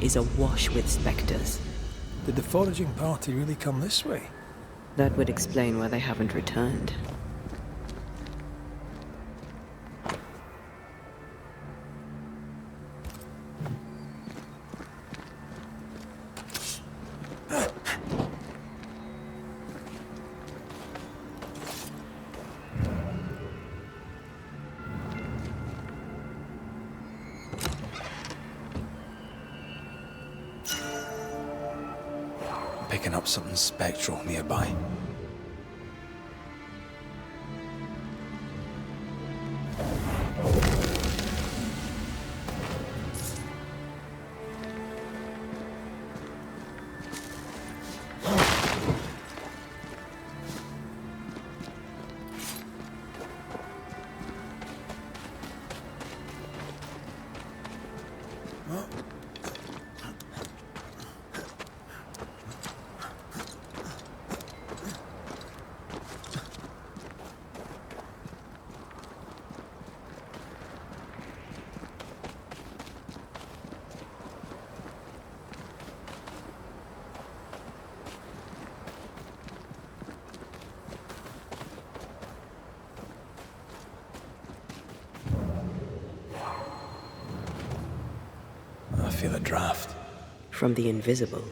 Is awash with specters. Did the foraging party really come this way? That would explain why they haven't returned. Picking up something spectral nearby. I feel a draft. From the invisible.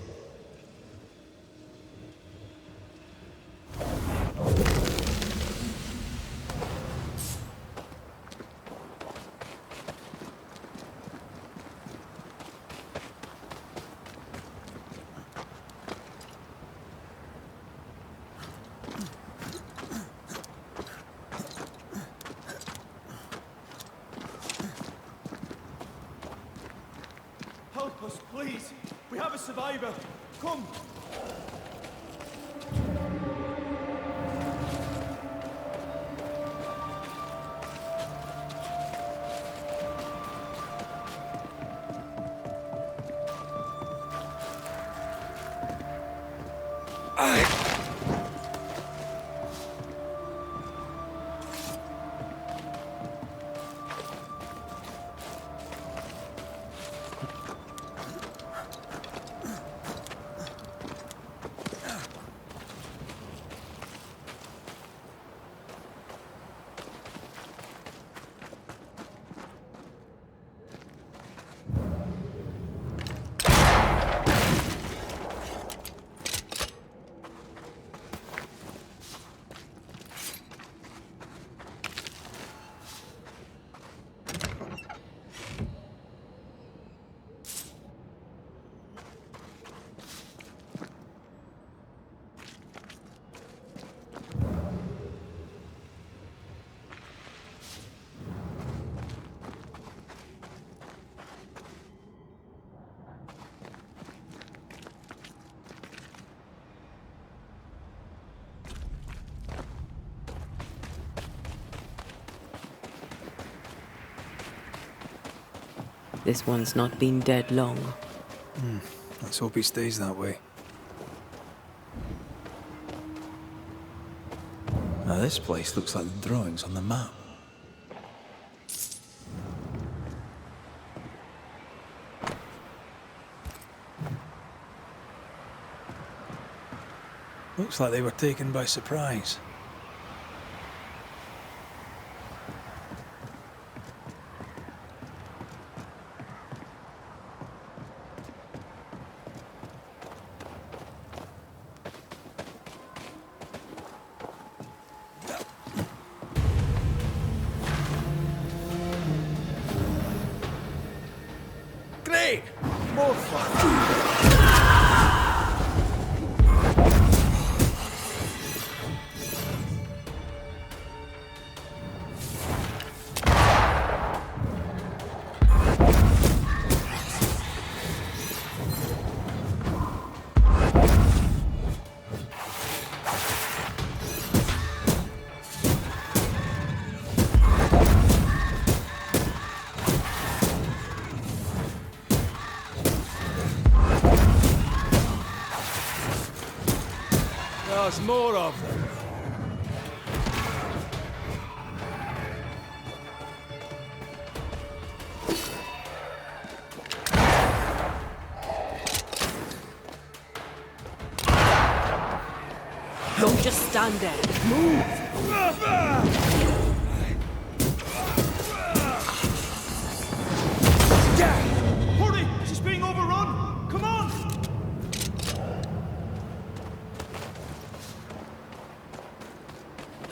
Help us, please! We have a survivor! Come! This one's not been dead long. Let's hope he stays that way. Now this place looks like the drawings on the map. Looks like they were taken by surprise. Great! More fun! There's more of them. Don't just stand there. Hurry! She's being overrun! Come on!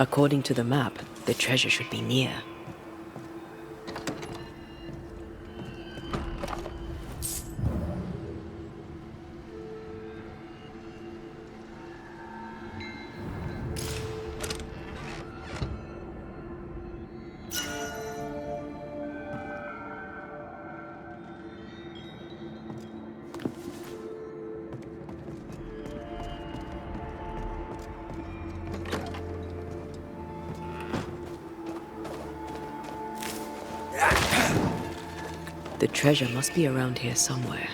According to the map, the treasure should be near. The treasure must be around here somewhere.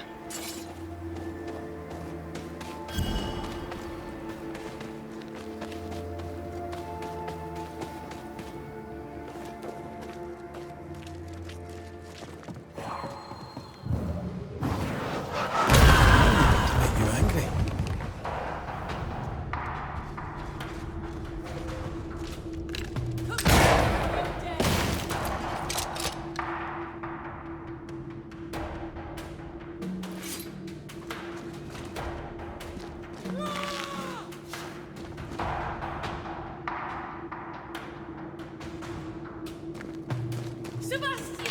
Make you angry. Sebastian!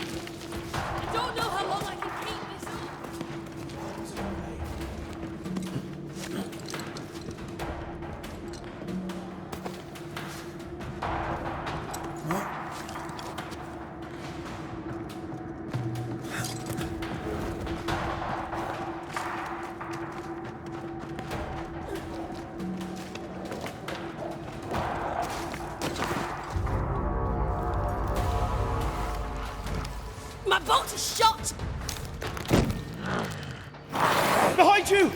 I don't know how long I can keep this up. My boat is shot! Behind you!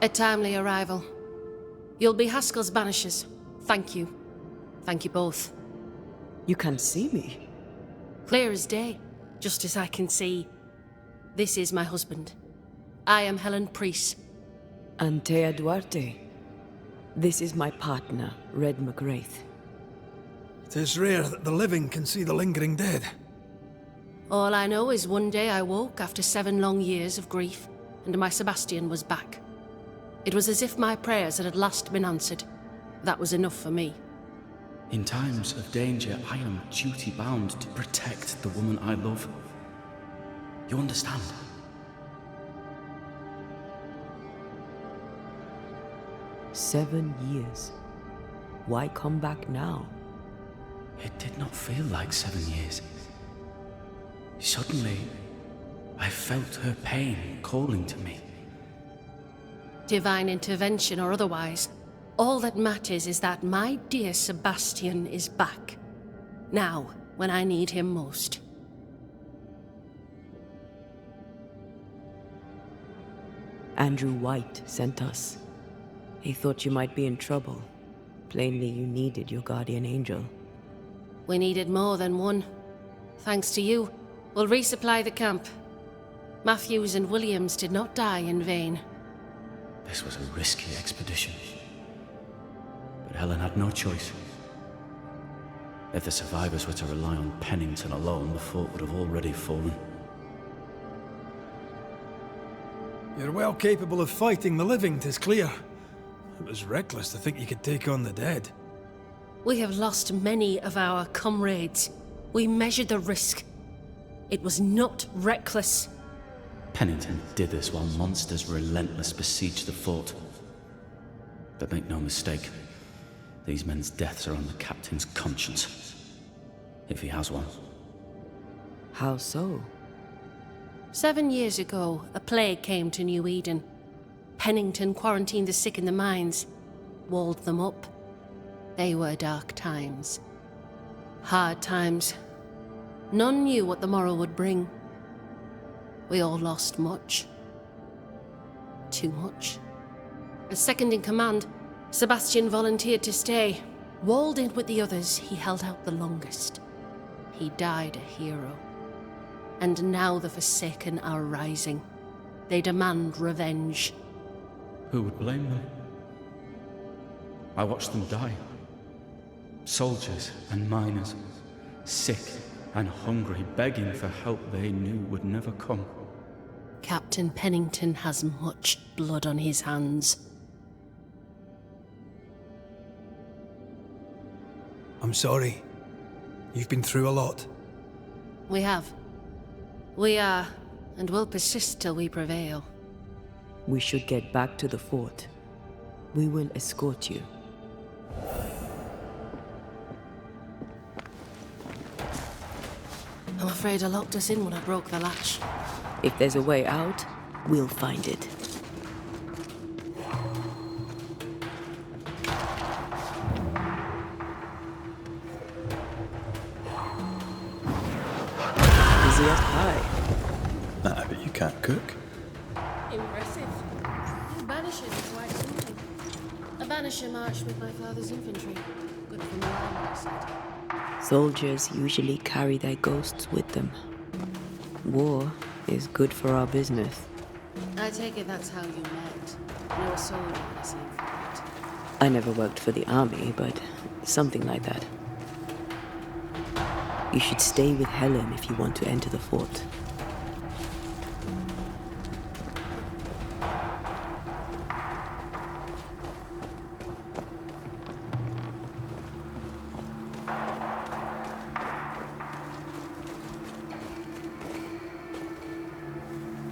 A timely arrival. You'll be Haskell's banishers. Thank you. Thank you both. You can see me. Clear as day, just as I can see. This is my husband. I am Helen Priest. Antea Duarte. This is my partner, Red McGrath. It is rare that the living can see the lingering dead. All I know is one day I woke after 7 long years of grief, and my Sebastian was back. It was as if my prayers had at last been answered. That was enough for me. In times of danger, I am duty-bound to protect the woman I love. You understand? "7 years. Why come back now?" It did not feel like 7 years. Suddenly, I felt her pain calling to me. Divine intervention or otherwise, all that matters is that my dear Sebastian is back. Now, when I need him most. Andrew White sent us. He thought you might be in trouble. Plainly, you needed your guardian angel. We needed more than one. Thanks to you, we'll resupply the camp. Matthews and Williams did not die in vain. This was a risky expedition. But Helen had no choice. If the survivors were to rely on Pennington alone, the fort would have already fallen. You're well capable of fighting the living, 'tis clear. It was reckless to think you could take on the dead. We have lost many of our comrades. We measured the risk. It was not reckless. Pennington did this while monsters relentless besieged the fort. But make no mistake, these men's deaths are on the captain's conscience. If he has one. How so? 7 years ago, a plague came to New Eden. Pennington quarantined the sick in the mines, walled them up. They were dark times. Hard times. None knew what the morrow would bring. We all lost much. Too much. As second in command, Sebastian volunteered to stay. Walled in with the others, he held out the longest. He died a hero. And now the Forsaken are rising. They demand revenge. Who would blame them? I watched them die. Soldiers and miners, sick and hungry, begging for help they knew would never come. Captain Pennington has much blood on his hands. I'm sorry. You've been through a lot. We have. We are, and will persist till we prevail. We should get back to the fort. We will escort you. I'm afraid I locked us in when I broke the latch. If there's a way out, we'll find it. Busy as pie. Nah, but you can't cook. Impressive. Banishers is quite something. A banisher marched with my father's infantry. Good for morale, I said. Soldiers usually carry their ghosts with them. War is good for our business. I take it that's how you met. No soldier in the same fort. I never worked for the army, but something like that. You should stay with Helen if you want to enter the fort.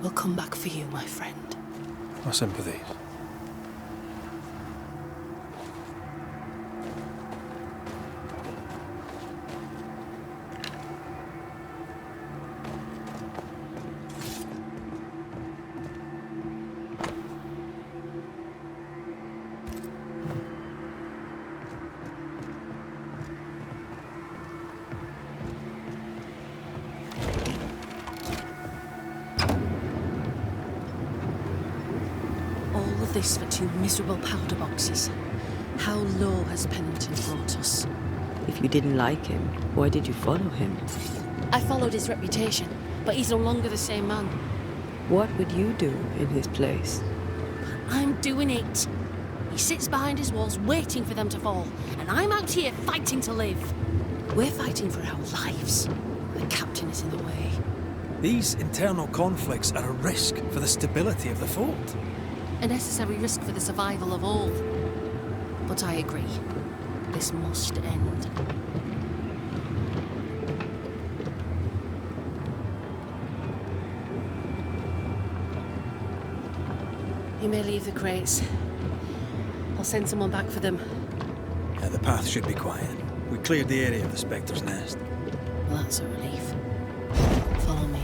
We'll come back for you, my friend. My sympathies. this for 2 miserable powder boxes. How low has Pennington brought us? If you didn't like him, why did you follow him? I followed his reputation, but he's no longer the same man. What would you do in his place? I'm doing it. He sits behind his walls waiting for them to fall, and I'm out here fighting to live. We're fighting for our lives. The captain is in the way. These internal conflicts are a risk for the stability of the fort. A necessary risk for the survival of all. But I agree. This must end. You may leave the crates. I'll send someone back for them. Yeah, the path should be quiet. We cleared the area of the Spectre's nest. Well, that's a relief. Follow me.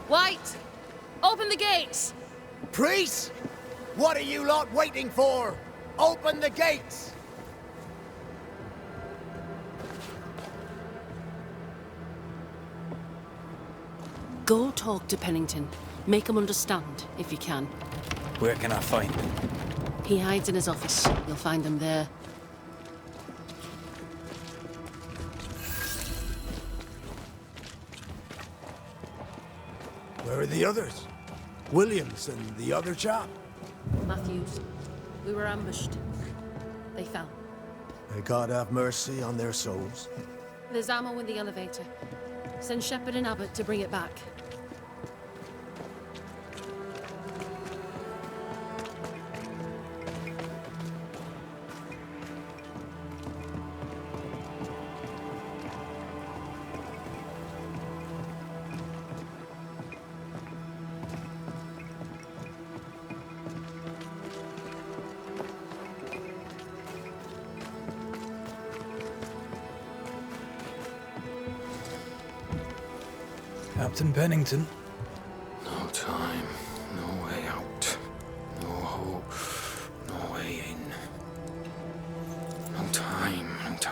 White! Open the gates! Priest! What are you lot waiting for? Open the gates! Go talk to Pennington. Make him understand, if you can. Where can I find him? He hides in his office. You'll find him there. Where are the others? Williams and the other chap? Matthews. We were ambushed. They fell. May God have mercy on their souls. There's ammo in the elevator. Send Shepard and Abbott to bring it back. Captain Pennington. No time, no way out. No hope, no way in. No time at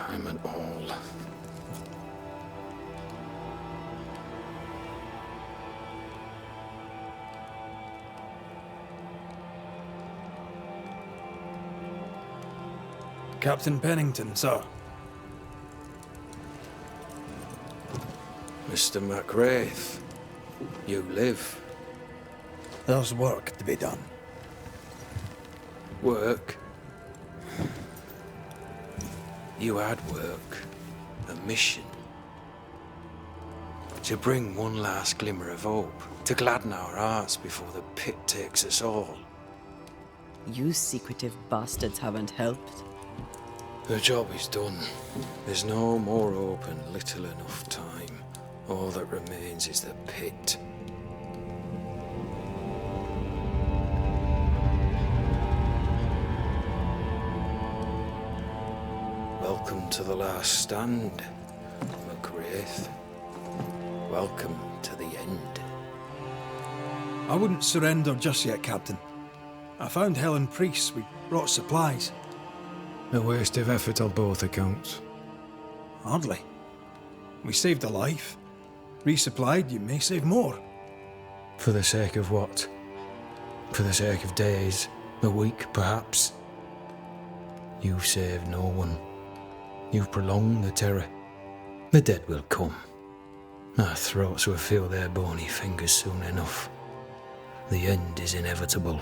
all. Captain Pennington, sir. Mr. McWraith, you live. There's work to be done. Work? You had work. A mission. To bring one last glimmer of hope. To gladden our hearts before the pit takes us all. You secretive bastards haven't helped. The job is done. There's no more hope and little enough time. All that remains is the pit. Welcome to the last stand, McWraith. Welcome to the end. I wouldn't surrender just yet, Captain. I found Helen Priest. We brought supplies. A waste of effort on both accounts. Hardly. We saved a life. Resupplied, you may save more. For the sake of what? For the sake of days, a week perhaps? You've saved no one. You've prolonged the terror. The dead will come. Our throats will feel their bony fingers soon enough. The end is inevitable.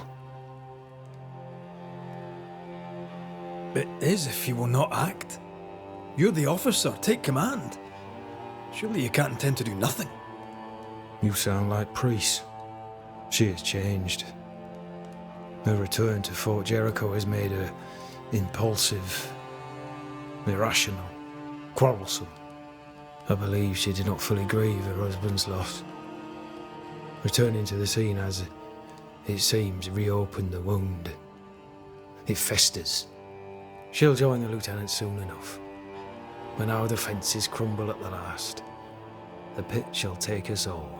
It is if you will not act. You're the officer, take command. Surely you can't intend to do nothing. You sound like Priest. She has changed. Her return to Fort Jericho has made her impulsive, irrational, quarrelsome. I believe she did not fully grieve her husband's loss. Returning to the scene has, it seems, reopened the wound. It festers. She'll join the lieutenant soon enough. When our defences crumble at the last, the pit shall take us all.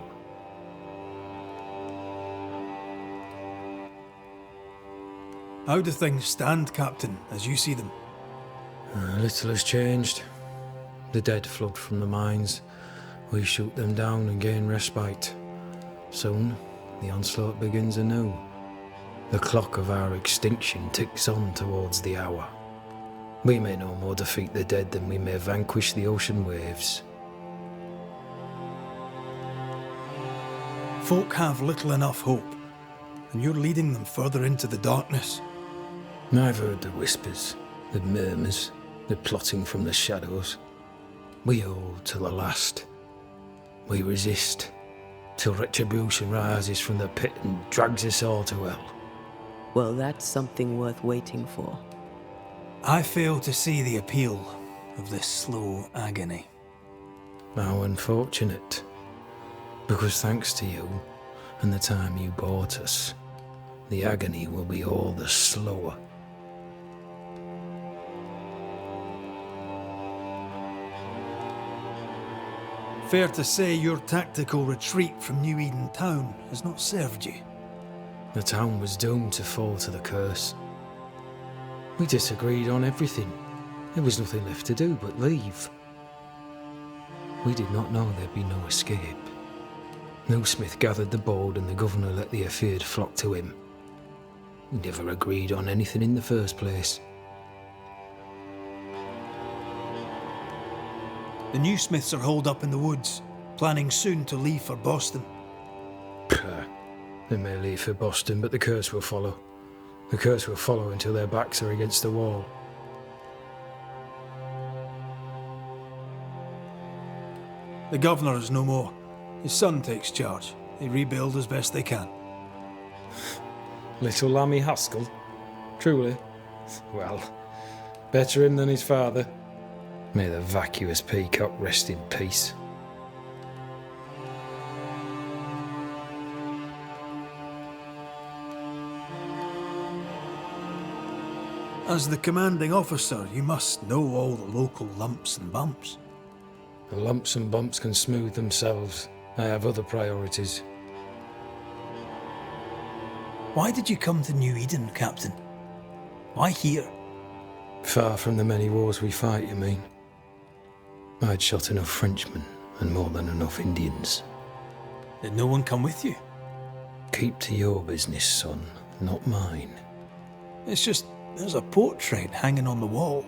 How do things stand, Captain, as you see them? Little has changed. The dead flood from the mines. We shoot them down and gain respite. Soon, the onslaught begins anew. The clock of our extinction ticks on towards the hour. We may no more defeat the dead than we may vanquish the ocean waves. Folk have little enough hope, and you're leading them further into the darkness. I've heard the whispers, the murmurs, the plotting from the shadows. We hold to the last. We resist, till retribution rises from the pit and drags us all to hell. Well, that's something worth waiting for. I fail to see the appeal of this slow agony. How unfortunate. Because thanks to you, and the time you bought us, the agony will be all the slower. Fair to say your tactical retreat from New Eden town has not served you. The town was doomed to fall to the curse. We disagreed on everything. There was nothing left to do but leave. We did not know there'd be no escape. No Smith gathered the board and the governor let the affair flock to him. We never agreed on anything in the first place. The new Smiths are holed up in the woods, planning soon to leave for Boston. They may leave for Boston, but the curse will follow. The curse will follow until their backs are against the wall. The governor is no more. His son takes charge. They rebuild as best they can. Little Lammy Haskell? Truly? Well, better him than his father. May the vacuous peacock rest in peace. As the commanding officer, you must know all the local lumps and bumps. The lumps and bumps can smooth themselves. I have other priorities. Why did you come to New Eden, Captain? Why here? Far from the many wars we fight, you mean? I'd shot enough Frenchmen and more than enough Indians. Did no one come with you? Keep to your business, son, not mine. It's just, there's a portrait hanging on the wall.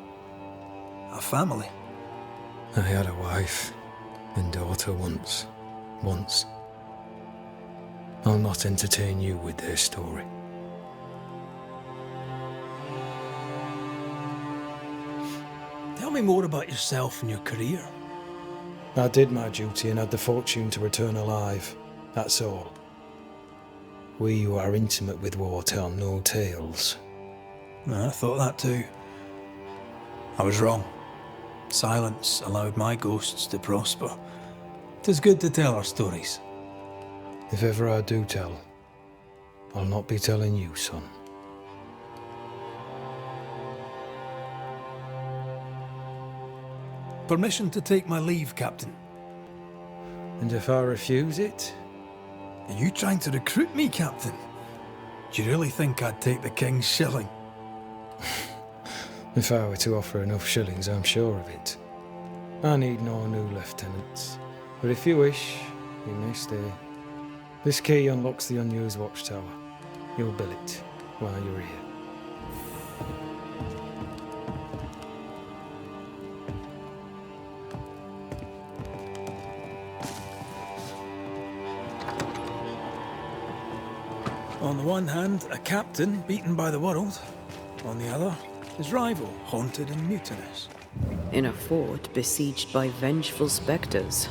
A family. I had a wife and daughter once. I'll not entertain you with their story. Tell me more about yourself and your career. I did my duty and had the fortune to return alive. That's all. We who are intimate with war tell no tales. I thought that too. I was wrong. Silence allowed my ghosts to prosper. 'Tis good to tell our stories. If ever I do tell, I'll not be telling you, son. Permission to take my leave, Captain. And if I refuse it? Are you trying to recruit me, Captain? Do you really think I'd take the King's shilling? If I were to offer enough shillings, I'm sure of it. I need no new lieutenants. But if you wish, you may stay. This key unlocks the unused watchtower. You'll bill it while you're here. On the one hand, a captain beaten by the world. On the other, His rival, haunted and mutinous. In a fort besieged by vengeful specters.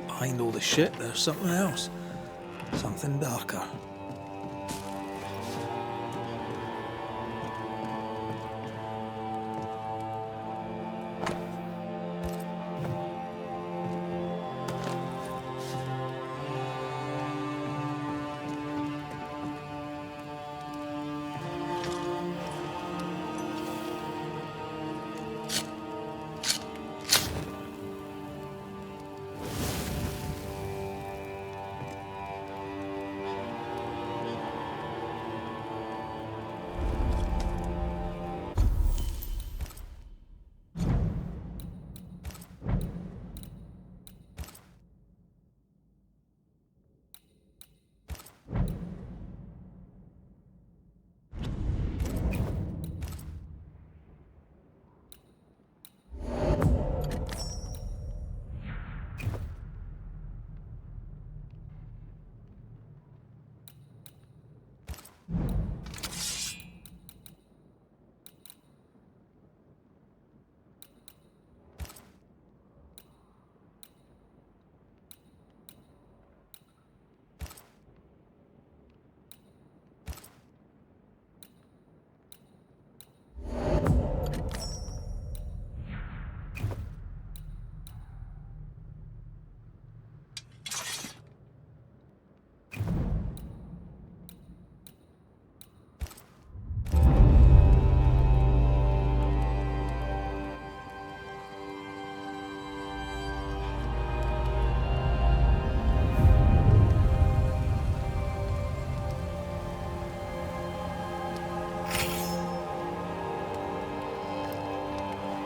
Behind all the shit, there's something else. Something darker.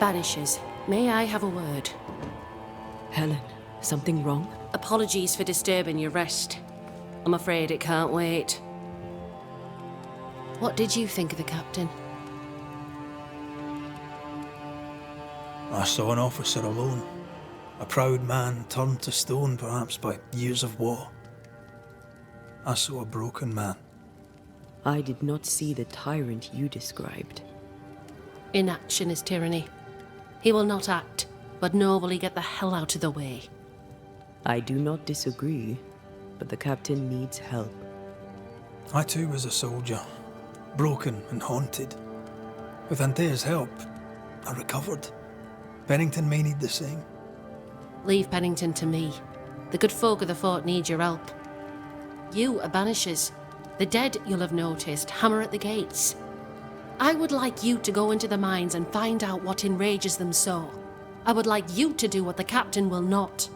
Banishers, may I have a word? Helen, something wrong? Apologies for disturbing your rest. I'm afraid it can't wait. What did you think of the captain? I saw an officer alone. A proud man turned to stone, perhaps by years of war. I saw a broken man. I did not see the tyrant you described. Inaction is tyranny. He will not act, but nor will he get the hell out of the way. I do not disagree, but the captain needs help. I too was a soldier, broken and haunted. With Antea's help, I recovered. Pennington may need the same. Leave Pennington to me. The good folk of the fort need your help. You are banishers. The dead, you'll have noticed, hammer at the gates. I would like you to go into the mines and find out what enrages them so. I would like you to do what the captain will not.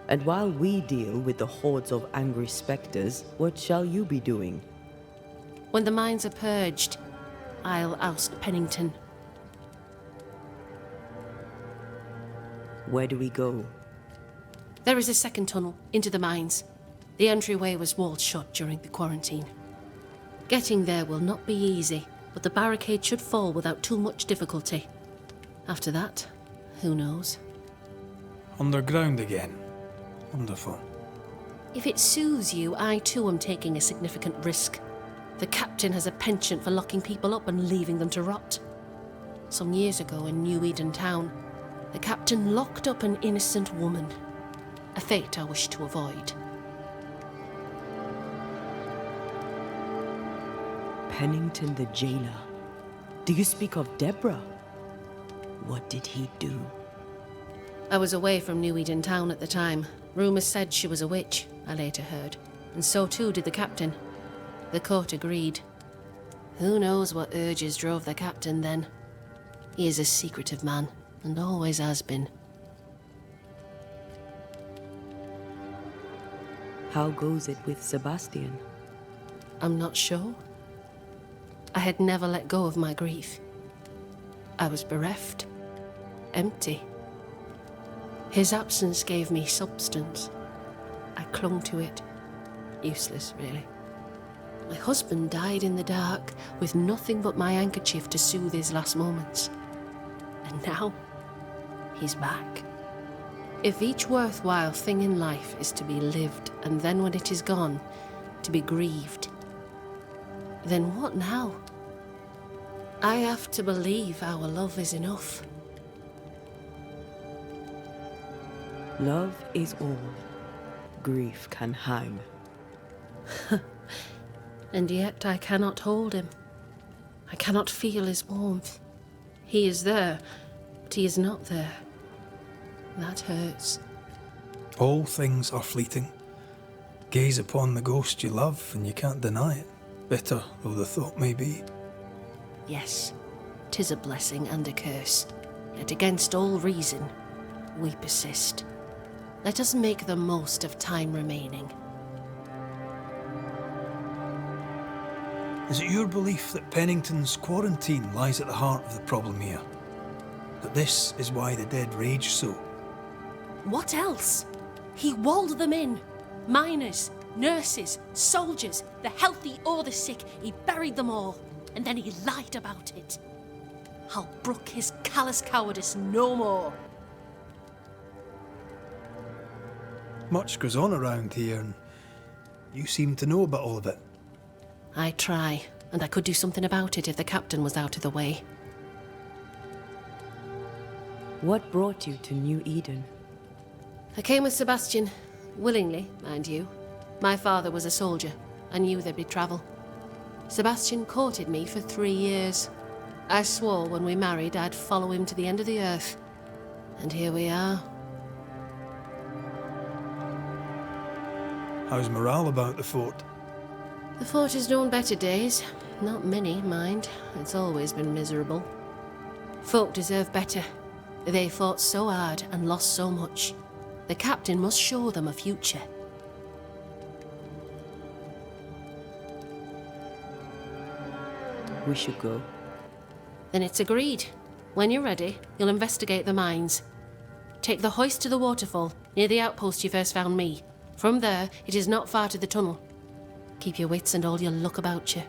And while we deal with the hordes of angry specters, what shall you be doing? When the mines are purged, I'll oust Pennington. Where do we go? There is a second tunnel into the mines. The entryway was walled shut during the quarantine. Getting there will not be easy, but the barricade should fall without too much difficulty. After that, who knows? Underground again. Wonderful. If it soothes you, I too am taking a significant risk. The captain has a penchant for locking people up and leaving them to rot. Some years ago in New Eden Town, the captain locked up an innocent woman. A fate I wish to avoid. Pennington the jailer. Do you speak of Deborah? What did he do? I was away from New Eden Town at the time. Rumours said she was a witch, I later heard. And so too did the captain. The court agreed. Who knows what urges drove the captain then? He is a secretive man, and always has been. How goes it with Sebastian? I'm not sure. I had never let go of my grief. I was bereft, empty. His absence gave me substance. I clung to it. Useless, really. My husband died in the dark, with nothing but my handkerchief to soothe his last moments. And now, he's back. If each worthwhile thing in life is to be lived, and then when it is gone, to be grieved. Then what now? I have to believe our love is enough. Love is all grief can hang. And yet I cannot hold him. I cannot feel his warmth. He is there, but he is not there. That hurts. All things are fleeting. Gaze upon the ghost you love, and you can't deny it, bitter though the thought may be. Yes, 'tis a blessing and a curse, yet against all reason, we persist. Let us make the most of time remaining. Is it your belief that Pennington's quarantine lies at the heart of the problem here? That this is why the dead rage so? What else? He walled them in. Miners, nurses, soldiers, the healthy or the sick, he buried them all. And then he lied about it. I'll brook his callous cowardice no more. Much goes on around here, and you seem to know about all of it. I try, and I could do something about it if the captain was out of the way. What brought you to New Eden? I came with Sebastian, willingly, mind you. My father was a soldier. I knew there'd be travel. Sebastian courted me for 3 years. I swore when we married I'd follow him to the end of the earth. And here we are. How's morale about the fort? The fort has known better days. Not many, mind. It's always been miserable. Folk deserve better. They fought so hard and lost so much. The captain must show them a future. We should go. Then it's agreed. When you're ready, you'll investigate the mines. Take the hoist to the waterfall, near the outpost you first found me. From there, it is not far to the tunnel. Keep your wits and all your luck about you.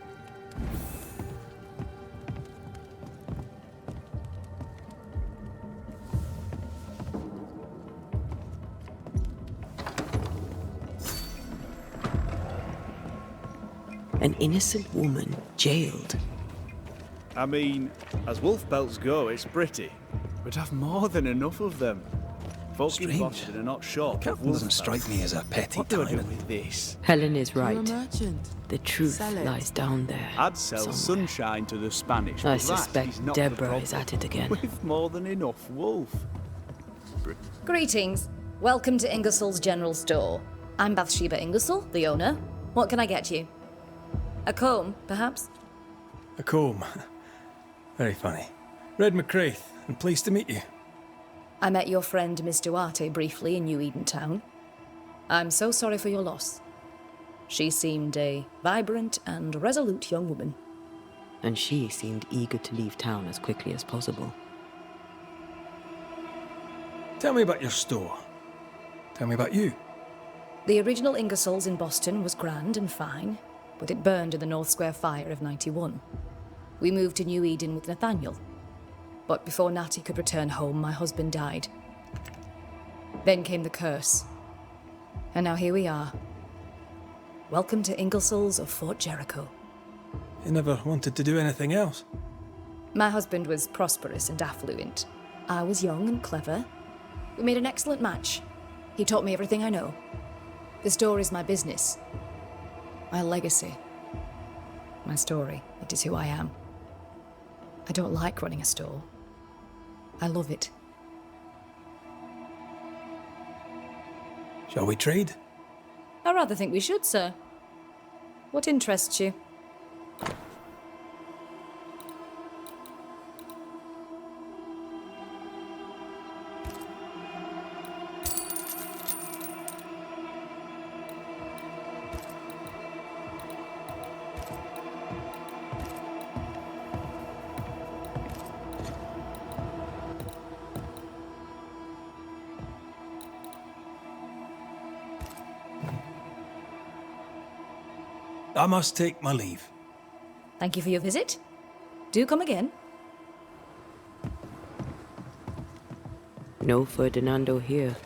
An innocent woman jailed. I mean, as wolf pelts go, it's pretty. We'd have more than enough of them. Folk in Strange. Boston are not short of Captain wolf doesn't pelts. strike me as a petty What do I do tyrant. with this? Helen is right. You're a merchant. The truth Sell it. lies down there. I'd sell somewhere. sunshine to the Spanish. I but that suspect is not the Deborah is problem. at it again. With more than enough wolf. Greetings. Welcome to Ingersoll's General Store. I'm Bathsheba Ingersoll, the owner. What can I get you? A comb, perhaps? A comb. Very funny. Red McCraith, and pleased to meet you. I met your friend Miss Duarte briefly in New Eden Town. I'm so sorry for your loss. She seemed a vibrant and resolute young woman. And she seemed eager to leave town as quickly as possible. Tell me about your store. Tell me about you. The original Ingersoll's in Boston was grand and fine, but it burned in the North Square fire of '91. We moved to New Eden with Nathaniel. But before Natty could return home, my husband died. Then came the curse. And now here we are. Welcome to Ingersoll's of Fort Jericho. You never wanted to do anything else. My husband was prosperous and affluent. I was young and clever. We made an excellent match. He taught me everything I know. The store is my business. My legacy. My story. It is who I am. I don't like running a store. I love it. Shall we trade? I rather think we should, sir. What interests you? I must take my leave. Thank you for your visit. Do come again. No Ferdinando here.